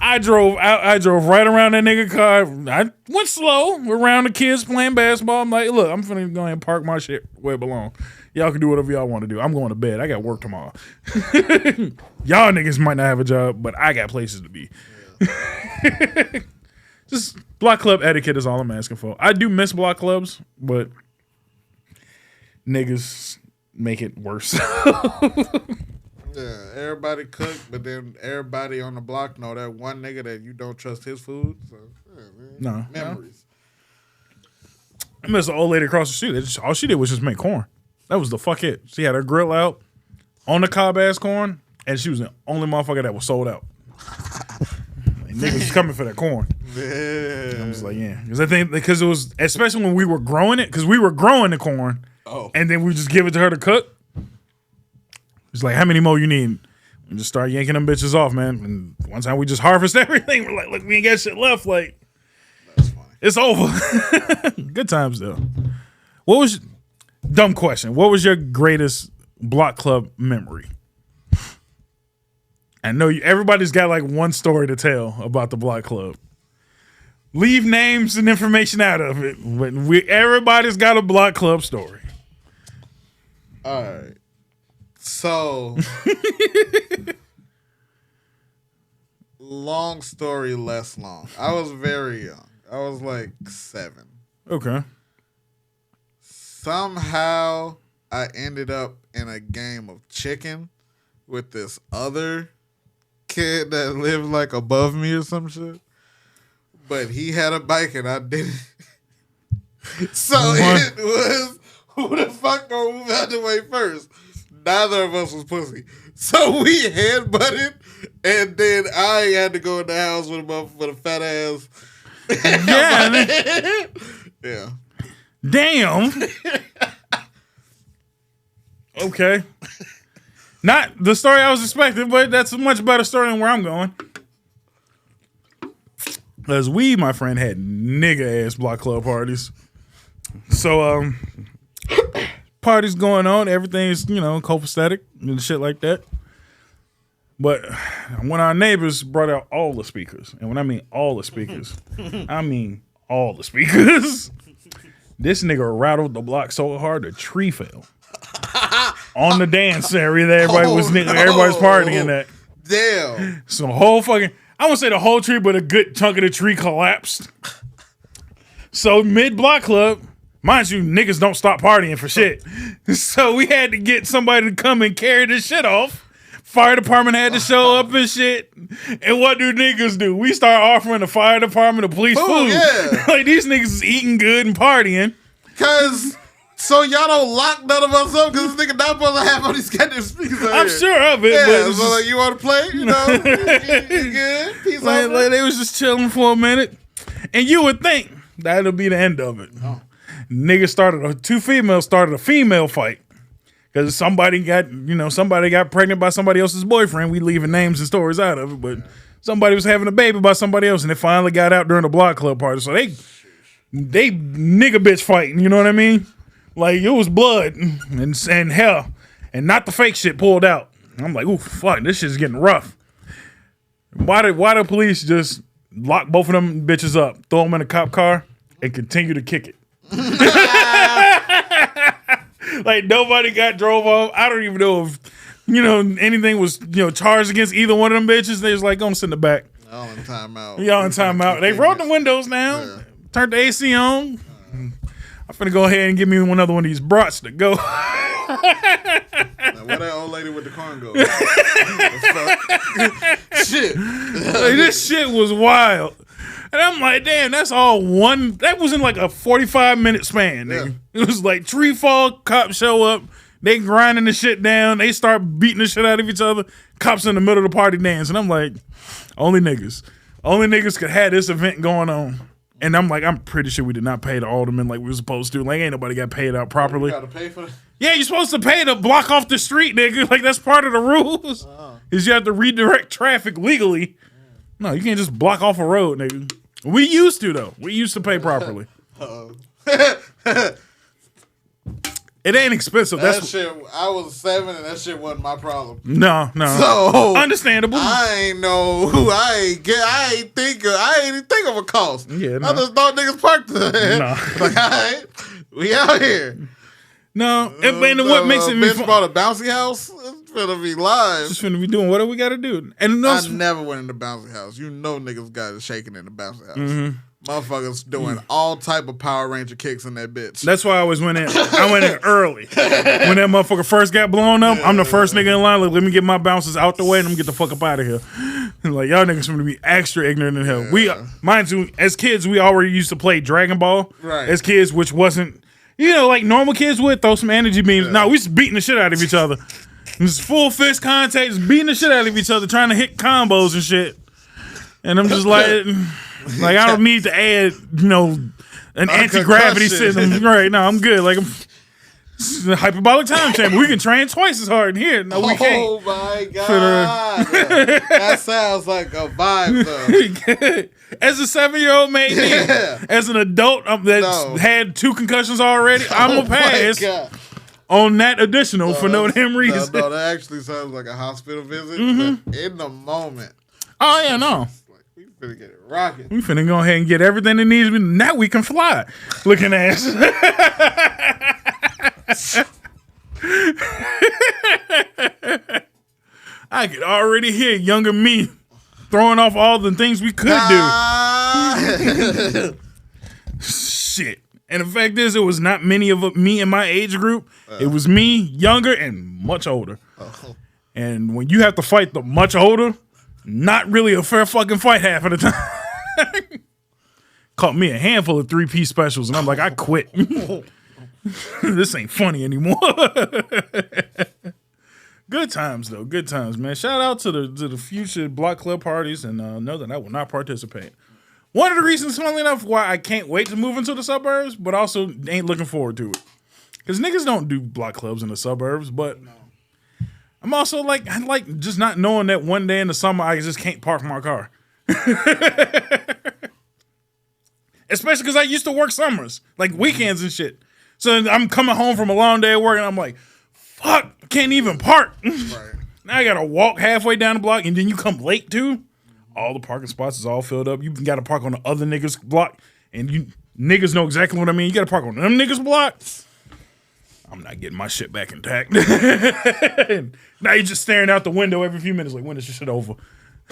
I drove right around that nigga car. I went slow around the kids playing basketball. I'm like, look, I'm finna go ahead and park my shit where it belongs. Y'all can do whatever y'all want to do. I'm going to bed. I got work tomorrow. Y'all niggas might not have a job, but I got places to be. Yeah. Just block club etiquette is all I'm asking for. I do miss block clubs, but niggas make it worse. Yeah, everybody cook, but then everybody on the block know that one nigga that you don't trust his food. So, yeah, man. No. Memories. I miss an old lady across the street. All she did was just make corn. That was the fuck it. She had her grill out on the Cobb ass corn, and she was the only motherfucker that was sold out. Niggas was coming for that corn. Yeah. I was like, yeah. Because it was, especially when we were growing it, because we were growing the corn, and then we just give it to her to cook. It's like, how many more you need? And just start yanking them bitches off, man. And one time we just harvest everything. We're like, look, we ain't got shit left. Like, that's funny. It's over. Good times, though. Dumb question. What was your greatest block club memory? I know everybody's got like one story to tell about the block club. Leave names and information out of it. But everybody's got a block club story. All right. So, long story less long. I was very young. I was like 7. Okay. Somehow, I ended up in a game of chicken with this other kid that lived like above me or some shit. But he had a bike and I didn't. So it was who the fuck gonna move out the way first? Neither of us was pussy. So we headbutted and then I had to go in the house with a fat ass. Yeah. Yeah. Damn. Okay. Not the story I was expecting, but that's a much better story than where I'm going. Because we, my friend, had nigga ass block club parties. So, parties going on, everything's, copacetic and shit like that. But when our neighbors brought out all the speakers, and when I mean all the speakers, I mean all the speakers, this nigga rattled the block so hard the tree fell. On the dance area that everybody's partying at. Damn. So the whole fucking, I won't say the whole tree, but a good chunk of the tree collapsed. So mid-block club, mind you, niggas don't stop partying for shit. So we had to get somebody to come and carry this shit off. Fire department had to show up and shit. And what do niggas do? We start offering the fire department, the police food. Yeah. Like these niggas is eating good and partying. So y'all don't lock none of us up because this nigga not supposed to have all these goddamn speakers out I'm here. sure of it. Yeah, but so like, you want to play? You know, you good? Peace like they was just chilling for a minute. And you would think that'll be the end of it. Oh. Two females started a female fight. Because somebody got pregnant by somebody else's boyfriend. We leaving names and stories out of it, but somebody was having a baby by somebody else, and it finally got out during the block club party. So they nigga bitch fighting. You know what I mean? Like it was blood and hell, and not the fake shit pulled out. I'm like, ooh, fuck, this shit's getting rough. Why the police just lock both of them bitches up, throw them in a cop car, and continue to kick it? Like nobody got drove off. I don't even know if anything was charged against either one of them bitches. They was like, go sit in the back. Y'all in timeout. Y'all in timeout. They rolled the windows down, turned the AC on. I'm finna go ahead and give me another one of these brats to go. Now, where that old lady with the corn go? Shit. Like, this shit was wild. And I'm like, damn, that's all one. That was in like a 45-minute span, nigga. Yeah. It was like tree fall, cops show up, they grinding the shit down, they start beating the shit out of each other, cops in the middle of the party dance. And I'm like, only niggas could have this event going on. And I'm like, I'm pretty sure we did not pay the alderman like we were supposed to. Like, ain't nobody got paid out properly. You gotta pay for that? Yeah, you're supposed to pay to block off the street, nigga. Like, that's part of the rules. Is you have to redirect traffic legally. No, you can't just block off a road, nigga. We used to, though. We used to pay properly. It ain't expensive. That shit, I was 7 and that shit wasn't my problem. No. So understandable. I ain't think of a cost. Yeah, no. I just thought niggas parked there. No. Like, all right, we out here. No, and what makes it bitch bought a bouncy house? It's finna be live. Just finna be doing whatever we gotta do. And I never went in the bouncy house. You know niggas got it shaking in the bouncy house. Mm-hmm. Motherfuckers doing all type of Power Ranger kicks in that bitch. That's why I always went in. I went in early. When that motherfucker first got blown up, I'm the first nigga in line. Like, let me get my bouncers out the way and let me get the fuck up out of here. And like, y'all niggas finna be extra ignorant in hell. Mind you, as kids, we already used to play Dragon Ball. Right. As kids, which wasn't, like normal kids would throw some energy beams. No, we just beating the shit out of each other. Just full fist contact, just beating the shit out of each other, trying to hit combos and shit. And I'm just like I don't need to add, an anti-gravity system. Right, no, I'm good. Like, this is a hyperbolic time chamber. We can train twice as hard in here. No, we can't. Oh, my God. That sounds like a vibe, though. As a 7-year-old, maybe. Yeah. As an adult that's had 2 concussions already, I'm going to pass on that additional for no damn reason. No, that actually sounds like a hospital visit in the moment. Oh, yeah, no. We finna get it rocking. We finna go ahead and get everything that needs to be. Now we can fly. Looking ass. I could already hear younger me throwing off all the things we could do. Shit. And the fact is, it was not many of me in my age group. It was me, younger, and much older. And when you have to fight the much older, not really a fair fucking fight half of the time. Caught me a handful of 3-piece specials, and I'm like, I quit. This ain't funny anymore. Good times, though. Good times, man. Shout out to the future block club parties, and know that I will not participate. One of the reasons, funnily enough, why I can't wait to move into the suburbs, but also ain't looking forward to it. Because niggas don't do block clubs in the suburbs, but I'm also like, I like just not knowing that one day in the summer I just can't park my car. Especially because I used to work summers, like weekends and shit. So I'm coming home from a long day of work and I'm like, fuck, I can't even park. Right. Now I gotta walk halfway down the block and then you come late too. All the parking spots is all filled up. You gotta park on the other niggas' block, and you niggas know exactly what I mean. You gotta park on them niggas' block. I'm not getting my shit back intact. Now you're just staring out the window every few minutes like, when is this shit over?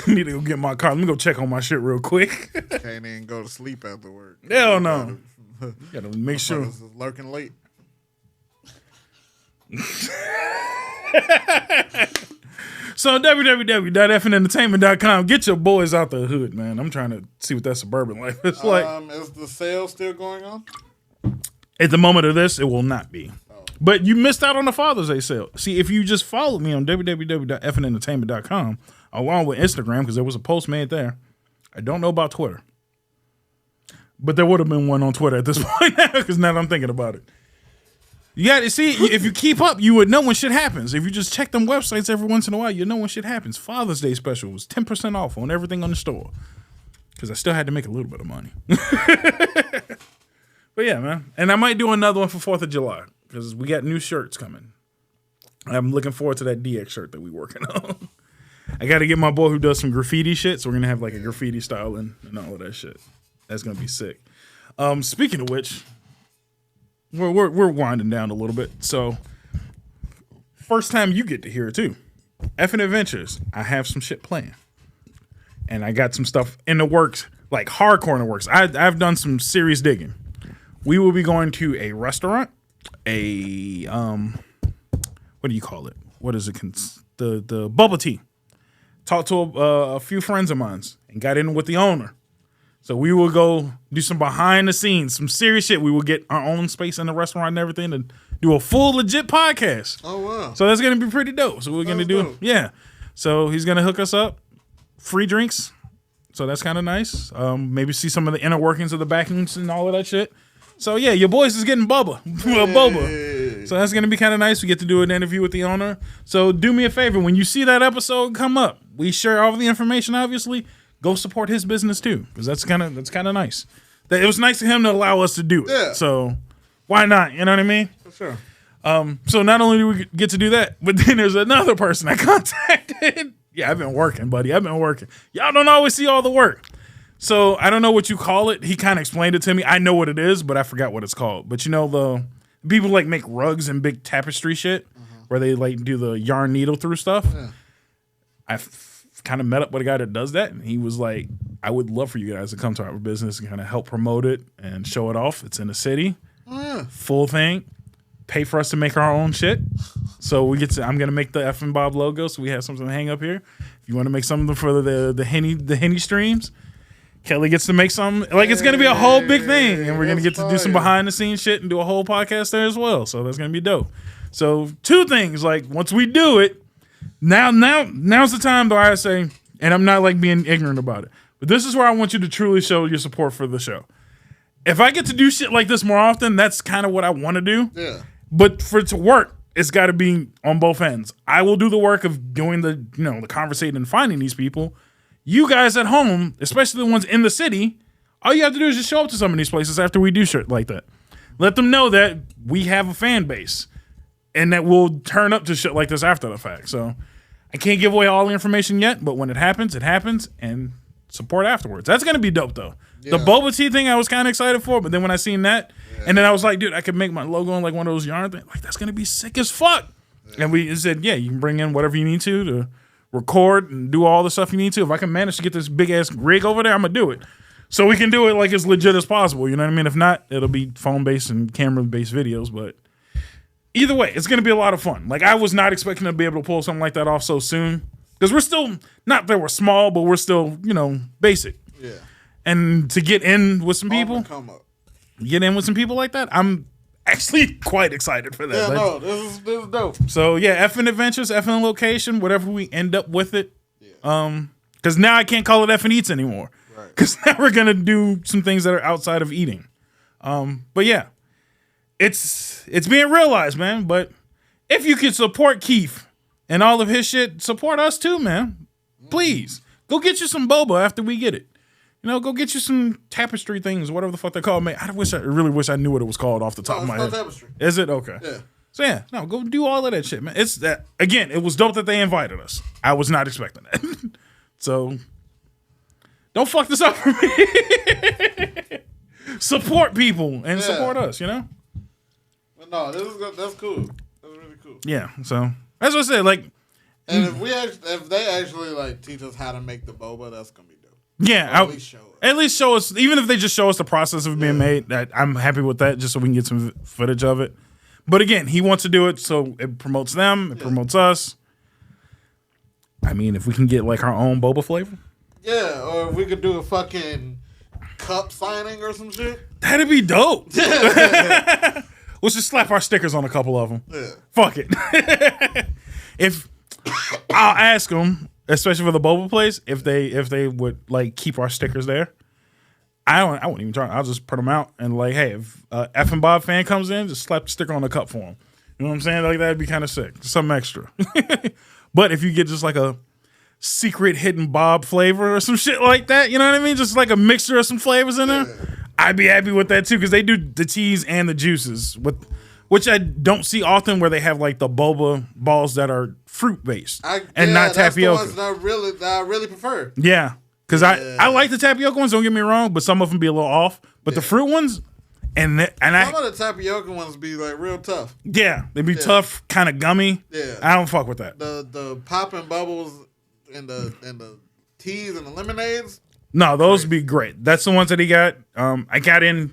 I need to go get my car. Let me go check on my shit real quick. Can't even go to sleep after work. Hell no. You gotta make sure. This is lurking late. So www.fnentertainment.com. Get your boys out the hood, man. I'm trying to see what that suburban life is like. Is the sale still going on? At the moment of this, it will not be. Oh. But you missed out on the Father's Day sale. See, if you just followed me on www.fnentertainment.com along with Instagram, because there was a post made there. I don't know about Twitter. But there would have been one on Twitter at this point now, because now that I'm thinking about it. You got to see, if you keep up, you would know when shit happens. If you just check them websites every once in a while, you know when shit happens. Father's Day special was 10% off on everything on the store. Because I still had to make a little bit of money. But yeah, man. And I might do another one for 4th of July. Because we got new shirts coming. I'm looking forward to that DX shirt that we working on. I got to get my boy who does some graffiti shit. So we're going to have like a graffiti style and all of that shit. That's going to be sick. Speaking of which... We're winding down a little bit. So, first time you get to hear it too. Effing Adventures. I have some shit planned. And I got some stuff in the works, like hardcore in the works. I've done some serious digging. We will be going to a restaurant, a what do you call it? What is it? The bubble tea. Talked to a few friends of mine and got in with the owner. So we will go do some behind the scenes, some serious shit. We will get our own space in the restaurant and everything and do a full legit podcast. Oh, wow. So that's going to be pretty dope. So we're going to do, dope. yeah. So he's going to hook us up. Free drinks. So that's kind of nice. Maybe see some of the inner workings of the backings and all of that shit. So yeah, your boys is getting boba. Boba. So that's going to be kind of nice. We get to do an interview with the owner. So do me a favor. When you see that episode come up, we share all the information, obviously. Go support his business too, because that's kind of nice. It was nice of him to allow us to do it. Yeah. So why not? You know what I mean? For sure. So not only do we get to do that, but then there's another person I contacted. Yeah, I've been working, buddy. I've been working. Y'all don't always see all the work. So I don't know what you call it. He kind of explained it to me. I know what it is, but I forgot what it's called. But you know, the people like make rugs and big tapestry shit where they like do the yarn needle through stuff. Yeah. I've kind of met up with a guy that does that, and he was like, I would love for you guys to come to our business and kind of help promote it and show it off. It's in the city. Full thing. Pay for us to make our own shit. So I'm gonna make the F and Bob logo, so we have something to hang up here. If you want to make something for the Henny streams, Kelly gets to make something. Like, it's gonna be a whole big thing, and we're gonna get to do some behind the scenes shit and do a whole podcast there as well. So that's gonna be dope. So 2 things. Like, once we do it, now's the time though, I say, and I'm not like being ignorant about it, but this is where I want you to truly show your support for the show. If I get to do shit like this more often, that's kind of what I want to do. Yeah. But for it to work, it's got to be on both ends. I will do the work of doing the conversating and finding these people. You guys at home, especially the ones in the city, all you have to do is just show up to some of these places after we do shit like that. Let them know that we have a fan base and that we'll turn up to shit like this after the fact. So I can't give away all the information yet, but when it happens, and support afterwards. That's going to be dope, though. Yeah. The boba tea thing I was kind of excited for, but then when I seen that, and then I was like, dude, I could make my logo on like one of those yarn things. Like, that's going to be sick as fuck. Yeah. And we said, yeah, you can bring in whatever you need to record and do all the stuff you need to. If I can manage to get this big-ass rig over there, I'm going to do it. So we can do it like as legit as possible, you know what I mean? If not, it'll be phone-based and camera-based videos, but either way, it's going to be a lot of fun. Like, I was not expecting to be able to pull something like that off so soon. Because we're still, not that we're small, but we're still, basic. Yeah. And to get in with some people, like that, I'm actually quite excited for that. Yeah, no, this is dope. So, yeah, effing adventures, effing location, whatever we end up with it. Yeah. Because now I can't call it effing eats anymore. Right. Because now we're going to do some things that are outside of eating. But, yeah, it's being realized, man. But if you could support Keith and all of his shit, support us too, man. Please. Go get you some boba after we get it. Go get you some tapestry things, whatever the fuck they're called, man. I really wish I knew what it was called off the top of my head. Tapestry. Is it? Okay. Yeah. So, yeah. No, go do all of that shit, man. It's that, again, it was dope that they invited us. I was not expecting that. So, don't fuck this up for me. Support people and support us, But no, that's cool. That's really cool. Yeah, so that's what I said. Like, and if they actually like teach us how to make the boba, that's gonna be dope. Yeah, at least show us. Even if they just show us the process of being made, that I'm happy with that. Just so we can get some footage of it. But again, he wants to do it, so it promotes them. It promotes us. I mean, if we can get like our own boba flavor. Yeah, or if we could do a fucking cup signing or some shit. That'd be dope. We'll just slap our stickers on a couple of them. Yeah. Fuck it. If I'll ask them, especially for the boba place, if they would like keep our stickers there. I wouldn't even try. I'll just put them out and like, hey, if F and Bob fan comes in, just slap the sticker on the cup for him. You know what I'm saying? Like, that'd be kind of sick. Something extra. But if you get just like a secret hidden Bob flavor or some shit like that, you know what I mean? Just like a mixture of some flavors in there. I'd be happy with that too, because they do the teas and the juices, which I don't see often, where they have like the boba balls that are fruit based and not tapioca. That's the ones that I really prefer. Yeah, because I like the tapioca ones. Don't get me wrong, but some of them be a little off. But the fruit ones, some of the tapioca ones be like real tough. Yeah, they be tough, kind of gummy. Yeah, I don't fuck with that. The popping bubbles and the teas and the lemonades. No, those would be great. That's the ones that he got. I got in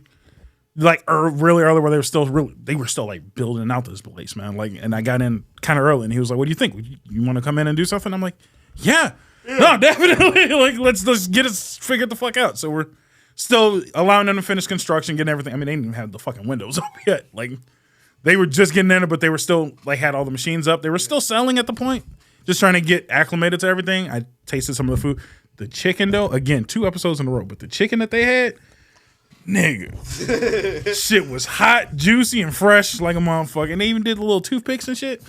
like really early where they were still like building out this place, man. Like, and I got in kind of early, and he was like, "What do you think? You want to come in and do something?" I'm like, "Yeah, no, definitely. Like, let's get us figured the fuck out." So we're still allowing them to finish construction, getting everything. I mean, they didn't even have the fucking windows up yet. Like, they were just getting in it, but they were still like had all the machines up. They were still selling at the point, just trying to get acclimated to everything. I tasted some of the food. The chicken, though, again, 2 episodes in a row, but the chicken that they had. Nigga, shit was hot, juicy, and fresh like a motherfucker. And they even did the little toothpicks and shit.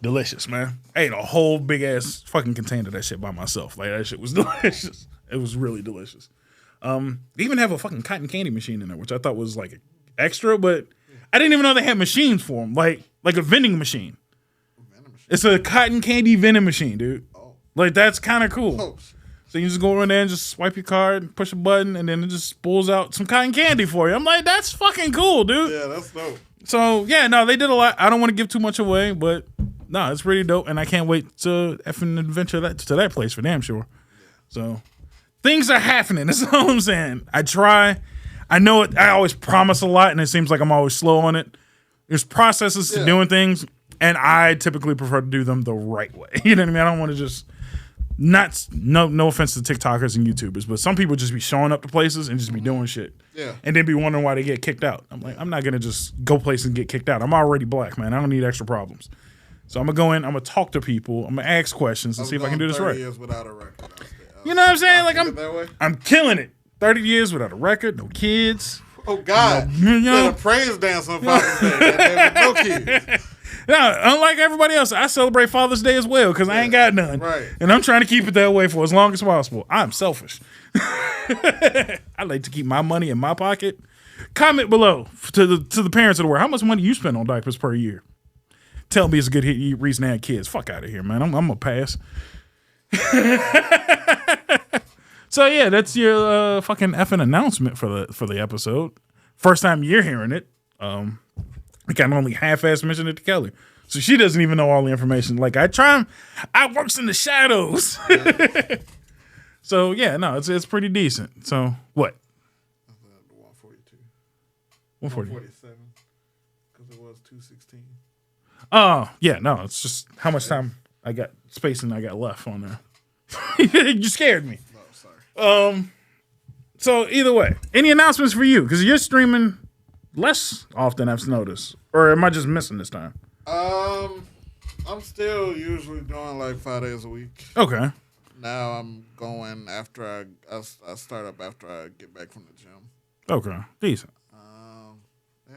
Delicious, man. I ate a whole big ass fucking container of that shit by myself. Like, that shit was delicious. It was really delicious. They even have a fucking cotton candy machine in there, which I thought was like extra, but I didn't even know they had machines for them. Like a vending machine. It's a cotton candy vending machine, dude. Oh. Like, that's kind of cool. Oh. So you just go in there and just swipe your card, push a button, and then it just pulls out some cotton candy for you. I'm like, that's fucking cool, dude. Yeah, that's dope. So, yeah, no, they did a lot. I don't want to give too much away, but no, it's pretty dope, and I can't wait to effing adventure to that place for damn sure. So, things are happening. That's all I'm saying. I try. I know it. I always promise a lot, and it seems like I'm always slow on it. There's processes to doing things, and I typically prefer to do them the right way. You know what I mean? I don't want to just... No offense to TikTokers and YouTubers, but some people just be showing up to places and just be doing shit. Yeah. And then be wondering why they get kicked out. I'm like, I'm not going to just go places and get kicked out. I'm already black, man. I don't need extra problems. So I'm going to go in, I'm going to talk to people, I'm going to ask questions and see if I can do this right. 30 years without a record. You know what I'm saying? Like, I'm killing it. 30 years without a record, no kids. Oh, God. You know? A praise dance on Father's Day. No kids. No, unlike everybody else, I celebrate Father's Day as well because I ain't got none. Right. And I'm trying to keep it that way for as long as possible. I'm selfish. I like to keep my money in my pocket. Comment below to the parents of the world. How much money you spend on diapers per year? Tell me it's a good reason to have kids. Fuck out of here, man. I'm going to pass. So, yeah, that's your fucking effing announcement for the episode. First time you're hearing it. I can only half-ass mention it to Kelly. So she doesn't even know all the information. Like, I works in the shadows. So, yeah, no, it's pretty decent. So, what? 142. 147. Because it was 216. Oh, yeah, no, it's just how much time I got, spacing I got left on there. You scared me. No, sorry. So, either way, any announcements for you? Because you're streaming less often, I've noticed. Or am I just missing this time? I'm still usually doing like 5 days a week. Okay. Now I'm going after I start up after I get back from the gym. Okay. Decent. Yeah.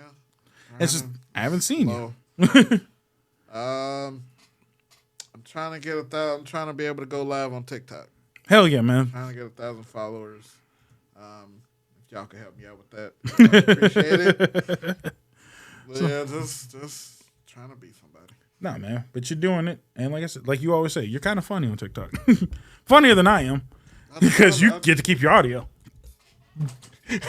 It's just, I haven't seen you. I'm trying to get 1,000. I'm trying to be able to go live on TikTok. Hell yeah, man. I'm trying to get 1,000 followers. If y'all can help me out with that, I appreciate it. But yeah, just trying to be somebody. Nah, man, but you're doing it, and like I said, like you always say, you're kind of funny on TikTok. Funnier than I am, because you get to keep your audio. And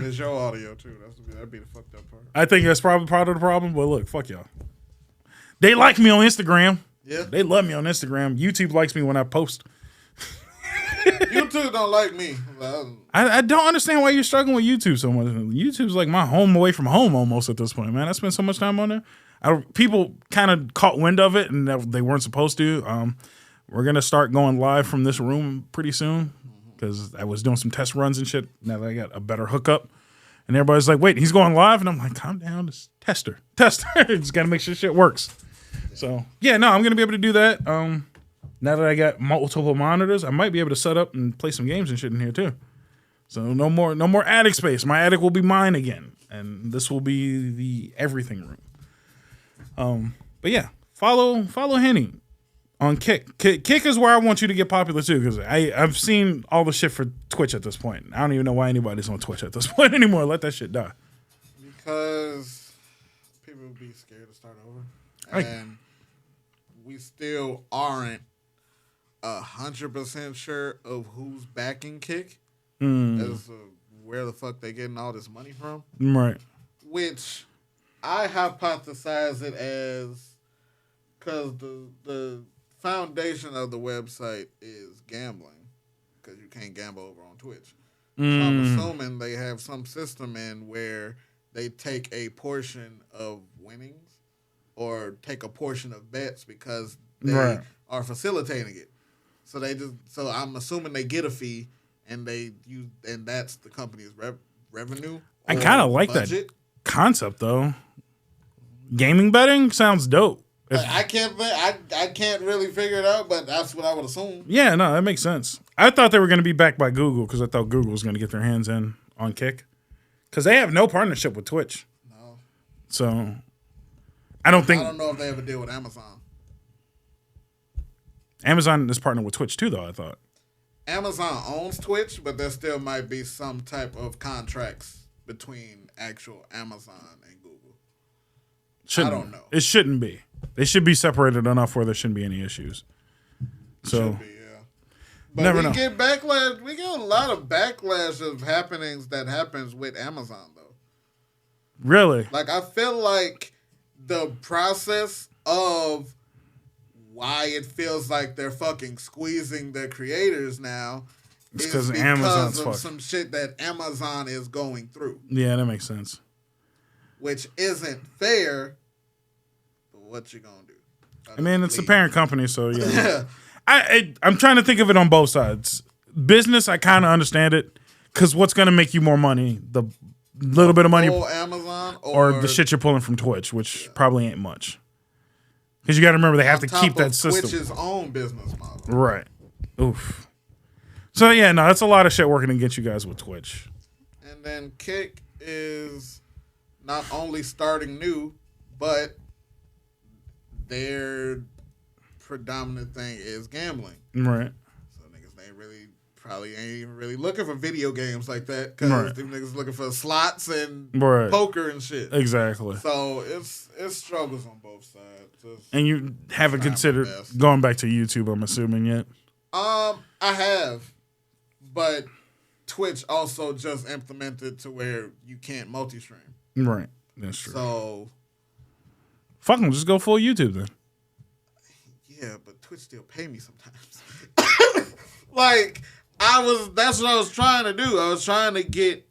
it's your audio too. That'd be the fucked up part. I think that's probably part of the problem. But look, fuck y'all. They like me on Instagram. Yeah, they love me on Instagram. YouTube likes me when I post. YouTube don't like me. I don't understand why you're struggling with YouTube so much. YouTube's like my home away from home almost at this point, man. I spend so much time on there. People kind of caught wind of it and they weren't supposed to. We're going to start going live from this room pretty soon because I was doing some test runs and shit. Now that I got a better hookup. And everybody's like, wait, he's going live? And I'm like, calm down. It's tester. Just got to make sure shit works. So, yeah, no, I'm going to be able to do that. Now that I got multiple monitors, I might be able to set up and play some games and shit in here too. So no more attic space. My attic will be mine again, and this will be the everything room. But yeah, follow Henny on Kick. Kick is where I want you to get popular too, because I've seen all the shit for Twitch at this point. I don't even know why anybody's on Twitch at this point anymore. Let that shit die. Because people will be scared to start over, and we still aren't 100% sure of who's backing Kick as to where the fuck they getting all this money from. Right. Which I hypothesize it as because the foundation of the website is gambling because you can't gamble over on Twitch. So I'm assuming they have some system in where they take a portion of winnings or take a portion of bets because they are facilitating it. So I'm assuming they get a fee and that's the company's revenue. I kind of like that concept though. Gaming betting sounds dope. I can't really figure it out, but that's what I would assume. Yeah, no, that makes sense. I thought they were going to be backed by Google because I thought Google was going to get their hands in on Kick because they have no partnership with Twitch. No. So I don't know if they ever deal with Amazon. Amazon is partnered with Twitch too, though. I thought Amazon owns Twitch, but there still might be some type of contracts between actual Amazon and Google. I don't know. It shouldn't be. They should be separated enough where there shouldn't be any issues. So, should be, yeah. But we get backlash. We get a lot of backlash of happenings that happens with Amazon, though. Really? Like, I feel like the process of why it feels like they're fucking squeezing their creators now is because of some shit that Amazon is going through. Yeah, that makes sense. Which isn't fair. What you gonna do? I mean, it's the parent company, so yeah. I'm trying to think of it on both sides. Business, I kind of understand it because what's gonna make you more money? The little bit of money, Amazon, or the shit you're pulling from Twitch, which probably ain't much. Because you got to remember they have to keep that system. Twitch's own business model, right? Oof. So yeah, no, that's a lot of shit working against you guys with Twitch. And then Kick is not only starting new, but their predominant thing is gambling. Right. So niggas ain't even really looking for video games like that because them niggas looking for slots and poker and shit. Exactly. So it's struggles on both sides. And you haven't considered going back to YouTube, I'm assuming, yet? I have, but Twitch also just implemented to where you can't multi-stream. Right. That's true. So fuck them, just go full YouTube then. Yeah, but Twitch still pay me sometimes. That's what I was trying to do. I was trying to get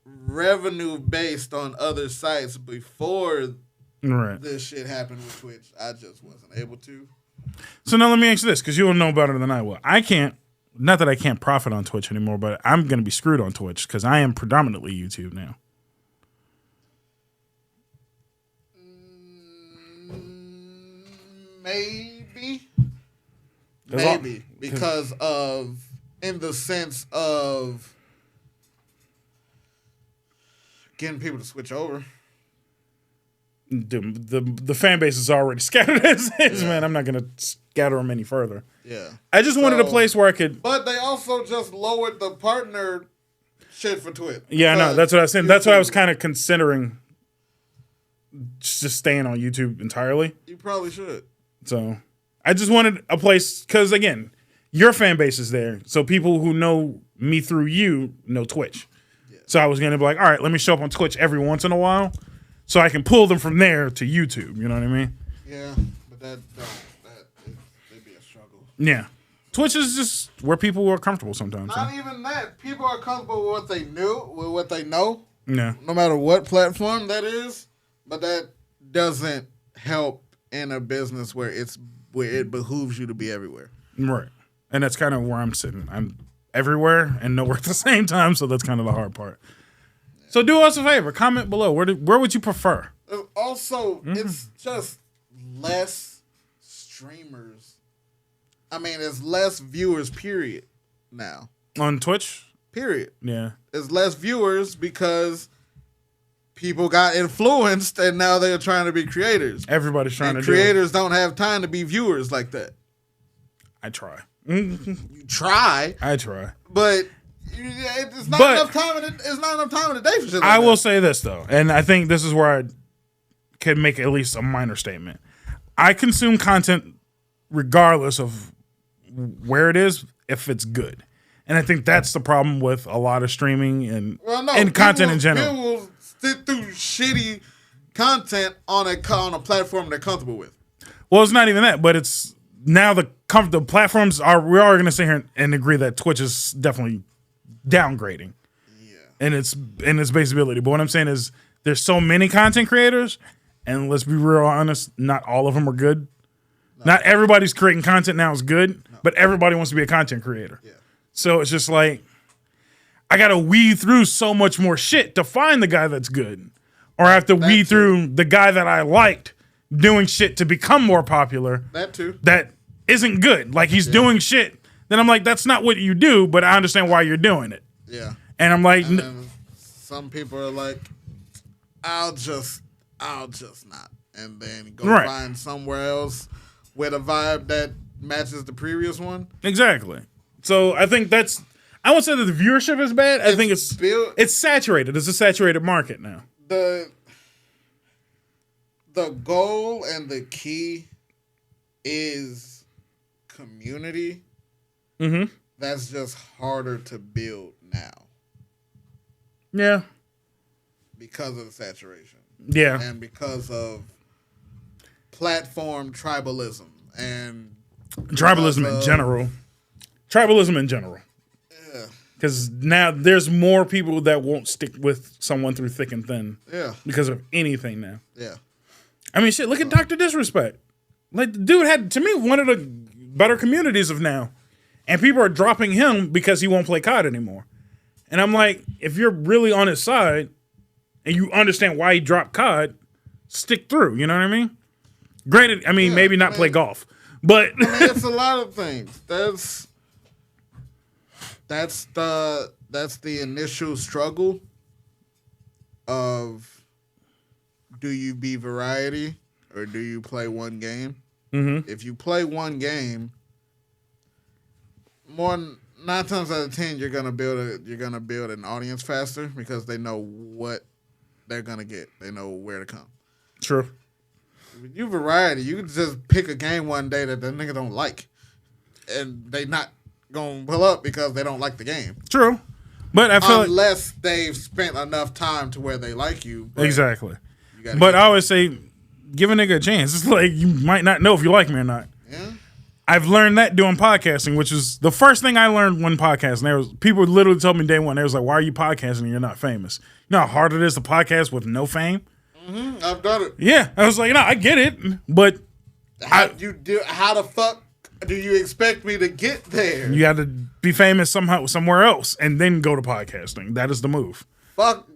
revenue based on other sites before this shit happened with Twitch. I just wasn't able to. So now let me ask you this, because you'll know better than I will. I can't, not that I can't profit on Twitch anymore, but I'm going to be screwed on Twitch because I am predominantly YouTube now. Maybe because of, in the sense of getting people to switch over. The fan base is already scattered as is, man. I'm not going to scatter them any further. Yeah. I just wanted a place where I could. But they also just lowered the partner shit for Twitch. Yeah, I know. That's what I was saying. That's what I was kind of considering. Just staying on YouTube entirely. You probably should. So I just wanted a place because, again, your fan base is there. So people who know me through you know Twitch. Yeah. So I was going to be like, all right, let me show up on Twitch every once in a while so I can pull them from there to YouTube. You know what I mean? Yeah, but it'd be a struggle. Yeah. Twitch is just where people are comfortable sometimes. Not even that. People are comfortable with what they know. Yeah. No matter what platform that is. But that doesn't help in a business where it behooves you to be everywhere. Right. And that's kind of where I'm sitting. I'm everywhere and nowhere at the same time, so that's kind of the hard part. Yeah. So do us a favor. Comment below. Where would you prefer? Also, it's just less streamers. I mean, it's less viewers, period, now. On Twitch? Period. Yeah. It's less viewers because people got influenced and now they're trying to be creators. Everybody's trying to do it. Creators don't have time to be viewers like that. I try. You try. I try. But it's not enough time in the day for shit like that. I will say this, though, and I think this is where I can make at least a minor statement. I consume content regardless of where it is, if it's good. And I think that's the problem with a lot of streaming and content in general. People will sit through shitty content on a platform they're comfortable with. Well, it's not even that, but it's now the platforms are. We are going to sit here and agree that Twitch is definitely downgrading Yeah. in its base ability. But what I'm saying is there's so many content creators, and let's be real honest, not all of them are good. No. Not everybody's creating content now is good, but everybody wants to be a content creator. Yeah. So it's just like, I got to weed through so much more shit to find the guy that's good. Or I have to weed through the guy that I liked doing shit to become more popular. That too. That isn't good. Like, he's doing shit. Then I'm like, that's not what you do, but I understand why you're doing it. Yeah. And I'm like... And some people are like, I'll just not. And then go find somewhere else with a vibe that matches the previous one. Exactly. So I think that's... I won't say that the viewership is bad. I think it's saturated. It's a saturated market now. The goal and the key is community. Mm-hmm. That's just harder to build now. Yeah. Because of the saturation. Yeah. And because of platform tribalism and tribalism in general. Tribalism in general. Yeah. Because now there's more people that won't stick with someone through thick and thin. Yeah. Because of anything now. Yeah. I mean, shit, look at Dr. Disrespect. Like, the dude had, to me, one of the better communities of now. And people are dropping him because he won't play COD anymore. And I'm like, if you're really on his side and you understand why he dropped COD, stick through. You know what I mean? Granted, I mean, maybe not play golf. But it's a lot of things. That's the initial struggle of, do you be variety or do you play one game? Mm-hmm. If you play one game, 9 times out of 10 you're gonna build an audience faster because they know what they're gonna get. They know where to come. True. If you variety, you can just pick a game one day that the nigga don't like, and they not gonna pull up because they don't like the game. True. But I feel unless they've spent enough time to where they like you. Exactly. But I always say, give a nigga a chance. It's like, you might not know if you like me or not. Yeah. I've learned that doing podcasting, which is the first thing I learned when podcasting. People literally told me day one, they was like, why are you podcasting and you're not famous? You know how hard it is to podcast with no fame? Mm-hmm. I've done it. Yeah. I was like, no, I get it. But how the fuck do you expect me to get there? You got to be famous somewhere else and then go to podcasting. That is the move. Fuck.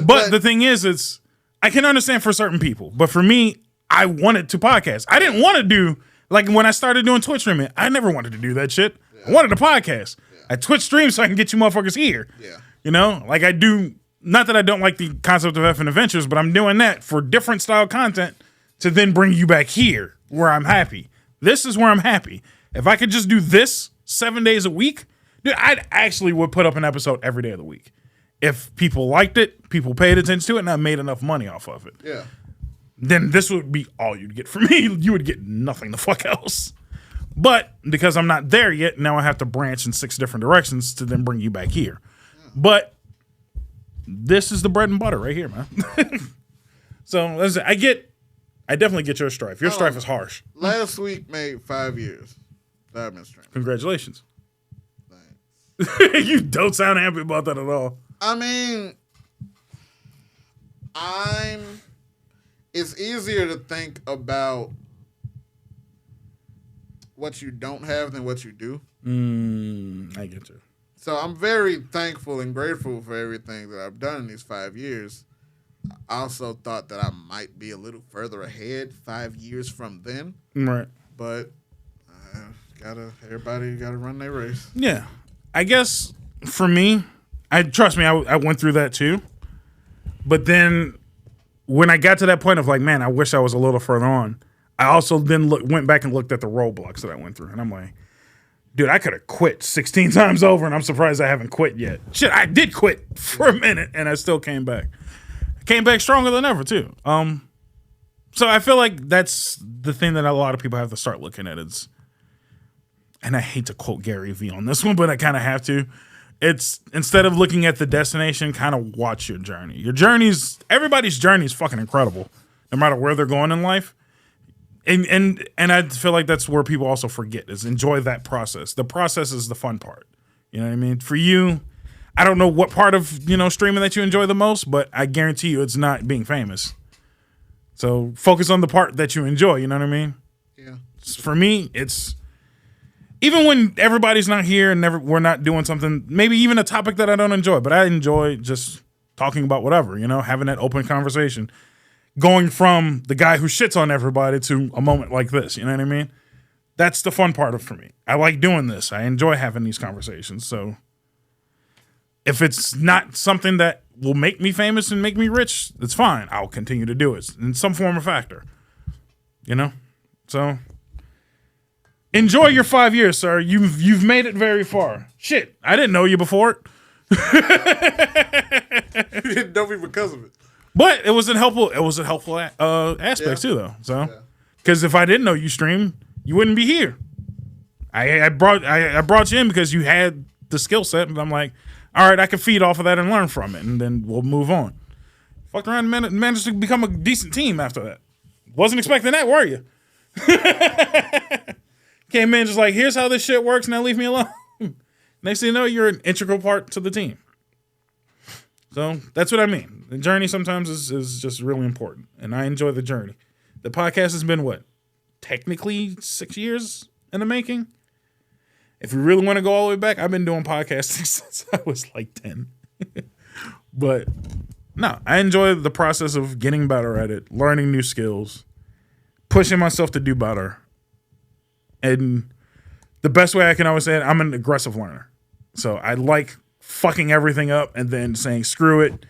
But the thing is, I can understand for certain people. But for me, I wanted to podcast. I didn't want to do, like when I started doing Twitch streaming, I never wanted to do that shit. Yeah. I wanted to podcast. Yeah. I Twitch stream so I can get you motherfuckers here. Yeah. You know, like I do, not that I don't like the concept of effing adventures, but I'm doing that for different style content to then bring you back here where I'm happy. This is where I'm happy. If I could just do this 7 days a week, dude, I actually would put up an episode every day of the week. If people liked it, people paid attention to it, and I made enough money off of it. Yeah. Then this would be all you'd get from me. You would get nothing the fuck else. But because I'm not there yet, now I have to branch in 6 different directions to then bring you back here. Yeah. But this is the bread and butter right here, man. So listen, I definitely get your strife. Your strife is harsh. Last week made 5 years that I've been streaming. Congratulations. Thanks. You don't sound happy about that at all. I mean, it's easier to think about what you don't have than what you do. I get you. So I'm very thankful and grateful for everything that I've done in these 5 years. I also thought that I might be a little further ahead 5 years from then. Right. But everybody gotta run their race. Yeah. I guess for me, trust me, I went through that too. But then when I got to that point of like, man, I wish I was a little further on, I also then went back and looked at the roadblocks that I went through. And I'm like, dude, I could have quit 16 times over, and I'm surprised I haven't quit yet. Shit, I did quit for a minute, and I still came back. I came back stronger than ever, too. So I feel like that's the thing that a lot of people have to start looking at is, and I hate to quote Gary Vee on this one, but I kind of have to. It's instead of looking at the destination, kind of watch your journey. Everybody's journey is fucking incredible, no matter where they're going in life. And I feel like that's where people also forget is enjoy that process. The process is the fun part. You know what I mean? For you, I don't know what part of, you know, streaming that you enjoy the most, but I guarantee you it's not being famous. So focus on the part that you enjoy, you know what I mean? Yeah. For me, it's even when everybody's not here and we're not doing something, maybe even a topic that I don't enjoy, but I enjoy just talking about whatever, you know, having that open conversation. Going from the guy who shits on everybody to a moment like this, you know what I mean? That's the fun part of it for me. I like doing this. I enjoy having these conversations. So if it's not something that will make me famous and make me rich, it's fine. I'll continue to do it in some form or factor. You know? So enjoy your 5 years, sir. You've made it very far. Shit, I didn't know you before You didn't know me because of it. But it was a helpful aspect too, though. So, because if I didn't know you stream, you wouldn't be here. I brought you in because you had the skill set, and I'm like, all right, I can feed off of that and learn from it, and then we'll move on. Fucked around and managed to become a decent team after that. Wasn't expecting that, were you? Came in just like, here's how this shit works, now leave me alone. Next thing you know, you're an integral part to the team. So that's what I mean. The journey sometimes is just really important, and I enjoy the journey. The podcast has been, what, technically 6 years in the making? If we really want to go all the way back, I've been doing podcasting since I was like 10. But no, I enjoy the process of getting better at it, learning new skills, pushing myself to do better. And the best way I can always say it, I'm an aggressive learner. So I like fucking everything up and then saying, screw it.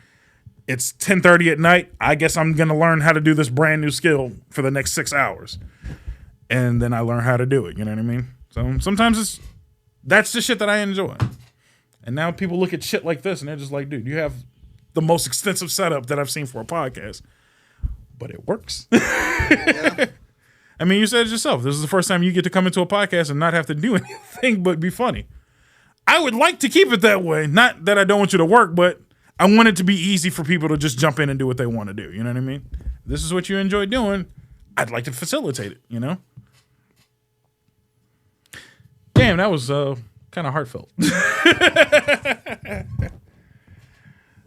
It's 10:30 at night. I guess I'm going to learn how to do this brand new skill for the next 6 hours. And then I learn how to do it. You know what I mean? So sometimes that's the shit that I enjoy. And now people look at shit like this and they're just like, dude, you have the most extensive setup that I've seen for a podcast. But it works. Yeah. I mean, you said it yourself. This is the first time you get to come into a podcast and not have to do anything but be funny. I would like to keep it that way. Not that I don't want you to work, but I want it to be easy for people to just jump in and do what they want to do. You know what I mean? This is what you enjoy doing. I'd like to facilitate it, you know? Damn, that was kind of heartfelt.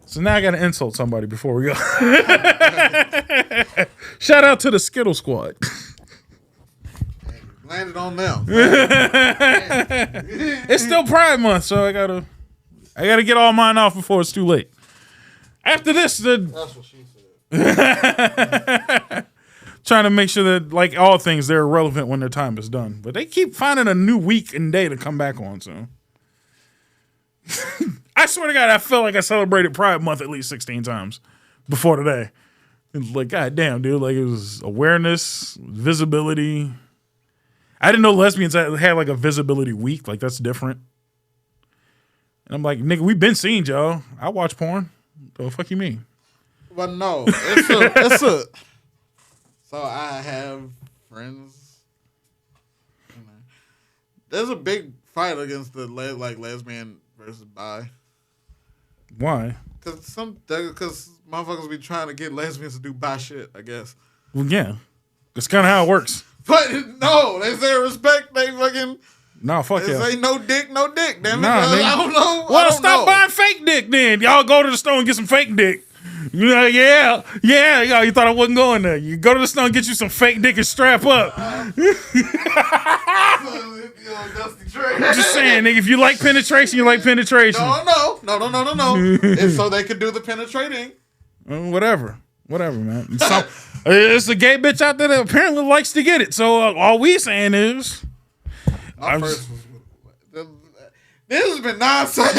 So now I got to insult somebody before we go. Shout out to the Skittle Squad. Landed on them. It's still Pride Month, so I gotta get all mine off before it's too late. After this, that's what she said. Trying to make sure that, like all things, they're irrelevant when their time is done. But they keep finding a new week and day to come back on. So I swear to God, I felt like I celebrated Pride Month at least 16 times before today. Like, goddamn, dude, like it was awareness, visibility. I didn't know lesbians had like a visibility week. Like, that's different. And I'm like, nigga, we've been seeing y'all. I watch porn. The fuck you mean? But no, it's a. So I have friends. You know, there's a big fight against the lesbian versus bi. Why? Because motherfuckers be trying to get lesbians to do bi shit, I guess. Well, yeah, that's kind of how it works. But no, they say respect. They fucking fuck they yeah. say no dick, no dick. Damn it, I don't know. Well, stop buying fake dick then. Y'all go to the store and get some fake dick. You're like, yeah. You thought I wasn't going there. You go to the store and get you some fake dick and strap up. Just saying, nigga, if you like penetration, you like penetration. No. It's so they could do the penetrating. Whatever, man. It's a gay bitch out there that apparently likes to get it. So all we saying is, this has been nonsense.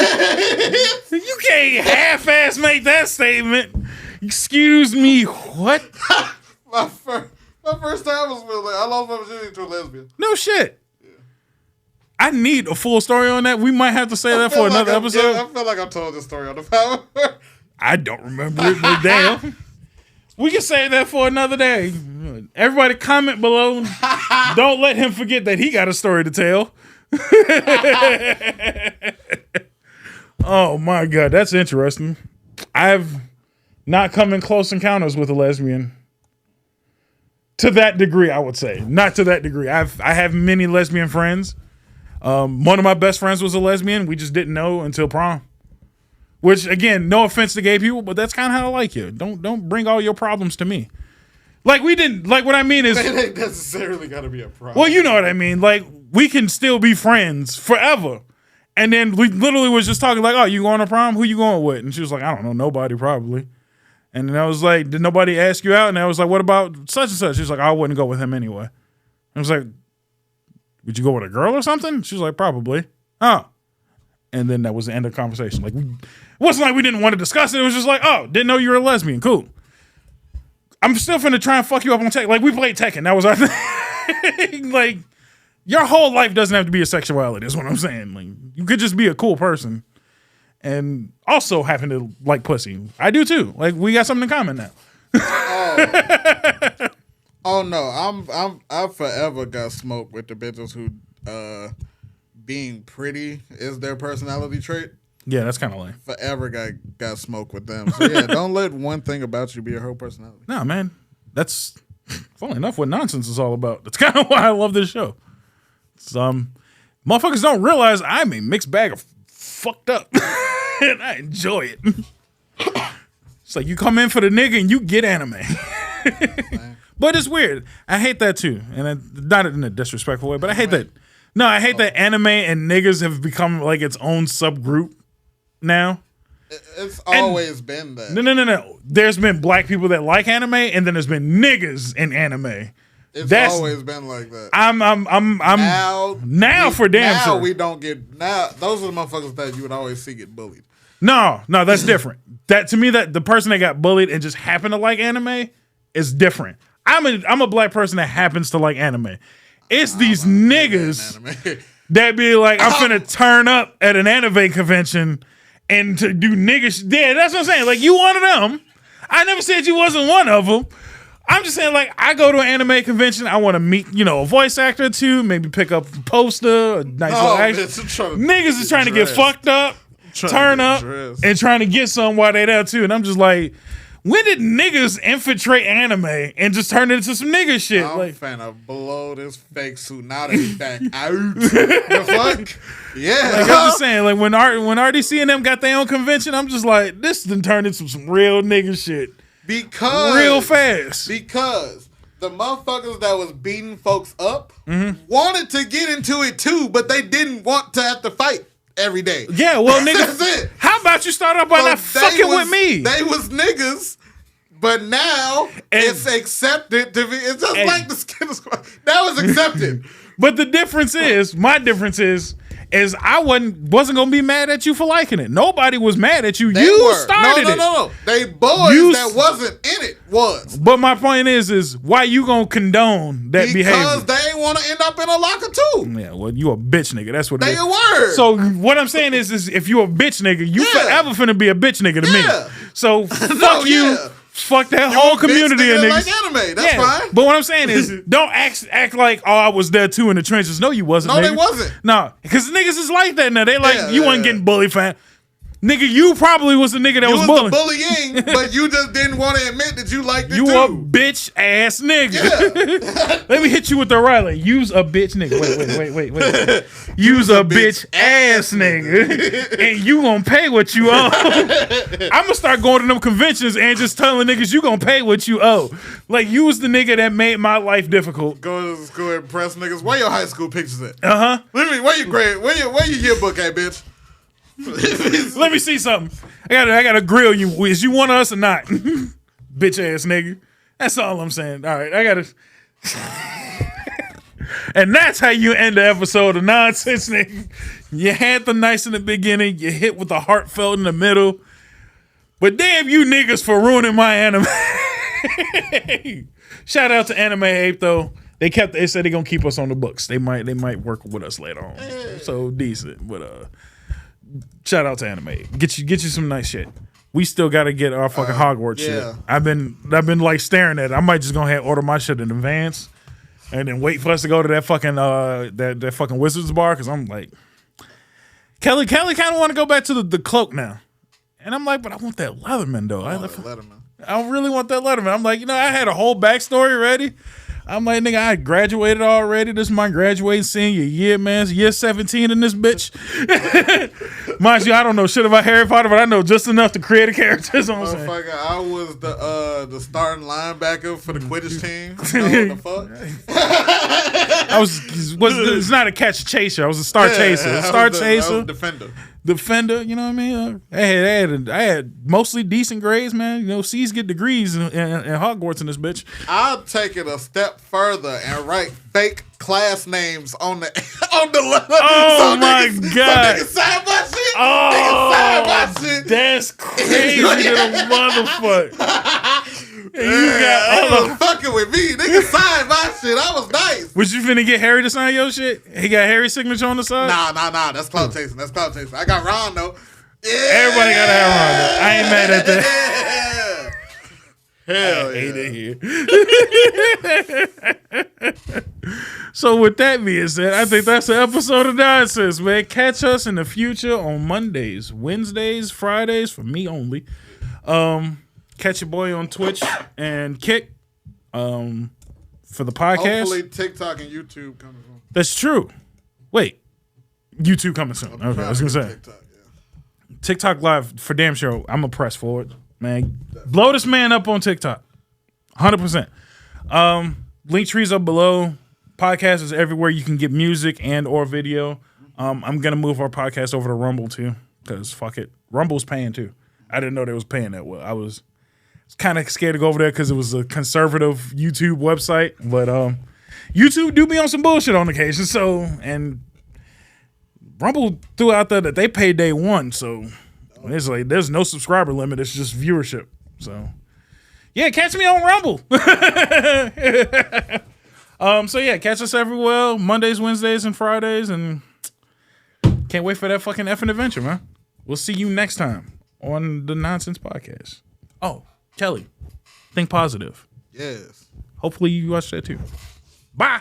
You can't half-ass make that statement. Excuse me, what? my first time was with I lost my virginity to a lesbian. No shit. Yeah. I need a full story on that. We might have to say that for another episode. I feel like I told this story on the power. I don't remember it, but damn. We can say that for another day. Everybody comment below. Don't let him forget that he got a story to tell. Oh my God, that's interesting. I've not come in close encounters with a lesbian. To that degree, I would say. Not to that degree. I have many lesbian friends. One of my best friends was a lesbian. We just didn't know until prom. Which again, no offense to gay people, but that's kind of how I like you. Don't bring all your problems to me. Like we didn't like what I mean is it ain't necessarily gotta be a problem. well, you know what I mean. Like we can still be friends forever. And then we literally was just talking like, oh, you going to prom? Who you going with? And she was like, I don't know, nobody probably. And then I was like, did nobody ask you out? And I was like, what about such and such? She was like, I wouldn't go with him anyway. I was like, would you go with a girl or something? She was like, probably. Oh. And then that was the end of the conversation. Like, it wasn't like we didn't want to discuss it. It was just like, oh, didn't know you were a lesbian. Cool. I'm still finna try and fuck you up on Tekken. Like, we played Tekken. That was our thing. Like, your whole life doesn't have to be a sexuality, is what I'm saying. Like, you could just be a cool person and also happen to like pussy. I do too. Like, we got something in common now. Oh no, I forever got smoked with the bitches who being pretty is their personality trait. Yeah, that's kind of lame. Forever got smoked with them. So yeah, don't let one thing about you be your whole personality. No, man. That's funny enough what nonsense is all about. That's kind of why I love this show. Some motherfuckers don't realize I'm a mixed bag of fucked up. And I enjoy it. It's like you come in for the nigga and you get anime. But it's weird. I hate that too. And not in a disrespectful way, but I hate that. No, I hate that anime and niggas have become like its own subgroup now. It's always been that. No. There's been black people that like anime, and then there's been niggas in anime. That's always been like that. I'm now for damn sure. Now we don't get those are the motherfuckers that you would always see get bullied. No, that's different. That to me, that the person that got bullied and just happened to like anime is different. I'm a black person that happens to like anime. It's these niggas that be like, I'm finna turn up at an anime convention and to do niggas. Yeah, that's what I'm saying. Like, you one of them. I never said you wasn't one of them. I'm just saying, like, I go to an anime convention. I want to meet, a voice actor or two, maybe pick up a poster, a nice little action. Niggas is trying to get fucked up, turn up, and trying to get some while they there too. And I'm just like, when did niggas infiltrate anime and just turn it into some nigga shit? I'm like, finna blow this fake suit now that he's back out. The fuck? Yeah. Like, I'm just saying, like, when RDC and them got their own convention, I'm just like, this done turned into some real nigga shit. Real fast. Because the motherfuckers that was beating folks up wanted to get into it too, but they didn't want to have to fight every day. Yeah, well, nigga. That's it. How about you start off by not fucking with me? They was niggas, but now it's accepted to be. It's just like the skin squad. That was accepted. But the difference is, my difference is I wasn't gonna be mad at you for liking it. Nobody was mad at you. You started it. No. They boys that wasn't in it was. But my point is why you gonna condone that behavior? Because they ain't want to end up in a locker too. Yeah, well, you a bitch nigga. That's what they it is. were. So what I'm saying is if you a bitch nigga, you forever finna be a bitch nigga to me. So fuck you. Yeah. Fuck that whole community of niggas. Like anime. That's fine. But what I'm saying is, don't act like, oh, I was there too in the trenches. No, you wasn't. No, nigga. they wasn't. No, because niggas is like that now. They like you wasn't getting bullied, fam. Nigga, you probably was the nigga that was bullying. Bullying, but you just didn't want to admit that you liked it you too. You a bitch ass nigga. Yeah. Let me hit you with the right. Like, use a bitch nigga. Wait. Use a bitch ass nigga. And you gonna pay what you owe. I'm gonna start going to them conventions and just telling niggas you gonna pay what you owe. Like, you was the nigga that made my life difficult. Go to school and impress niggas. Where your high school pictures at? Where your grade? Where your yearbook at, bitch? Let me see something. I gotta grill you. Is you one of us or not? Bitch ass nigga. That's all I'm saying. All right, I gotta. And that's how you end the episode of Nonsense, nigga. You had the nice in the beginning. You hit with the heartfelt in the middle. But damn you niggas for ruining my anime. Shout out to Anime Ape though. They said they're gonna keep us on the books. They might work with us later on. So decent, but shout out to Anime. Get you some nice shit. We still got to get our fucking Hogwarts shit. I've been like staring at it. I might just go ahead and order my shit in advance, and then wait for us to go to that fucking that fucking Wizards bar because I'm like, Kelly kind of want to go back to the cloak now, and I'm like, but I want that Leatherman though. I really want that Leatherman. I'm like, I had a whole backstory ready. I'm like, nigga, I graduated already. This is my graduating senior year, man. It's year 17 in this bitch. Mind you, I don't know shit about Harry Potter, but I know just enough to create a character. So Motherfucker, I was the starting linebacker for the Quidditch team. You know what the fuck? It's not a catch chaser. I was a star chaser. I was defender, you know what I mean? I had mostly decent grades, man. You know, C's get degrees in Hogwarts in this bitch. I'll take it a step further and write fake class names on the Oh my god! So niggas sign my shit. Oh, niggas sign my shit. That's crazy, little motherfucker. And you got fucking with me. Niggas signed my shit. I was nice. Was you finna get Harry to sign your shit? He got Harry's signature on the side? Nah. That's clout chasing. I got Ron though. Yeah. Everybody gotta have Ron though. I ain't mad at that. Hell I hate it here. So with that being said, I think that's an episode of Nonsense, man. Catch us in the future on Mondays, Wednesdays, Fridays, for me only. Catch your boy on Twitch and Kick for the podcast. Hopefully TikTok and YouTube coming soon. That's true. Wait, YouTube coming soon. Okay, I was gonna say TikTok live for damn sure. I'm gonna press forward, man. Blow this man up on TikTok, 100%. Link trees up below. Podcast is everywhere you can get music and or video. I'm gonna move our podcast over to Rumble too, because fuck it, Rumble's paying too. I didn't know they was paying that well. I was kind of scared to go over there because it was a conservative YouTube website, but YouTube do be on some bullshit on occasion. So, and Rumble threw out there that they pay day one, so it's like there's no subscriber limit. It's just viewership. So, yeah, catch me on Rumble. So yeah, catch us everywhere Mondays, Wednesdays, and Fridays, and can't wait for that fucking effing adventure, man. We'll see you next time on the Nonsense Podcast. Oh, Kelly, think positive. Yes. Hopefully you watch that too. Bye.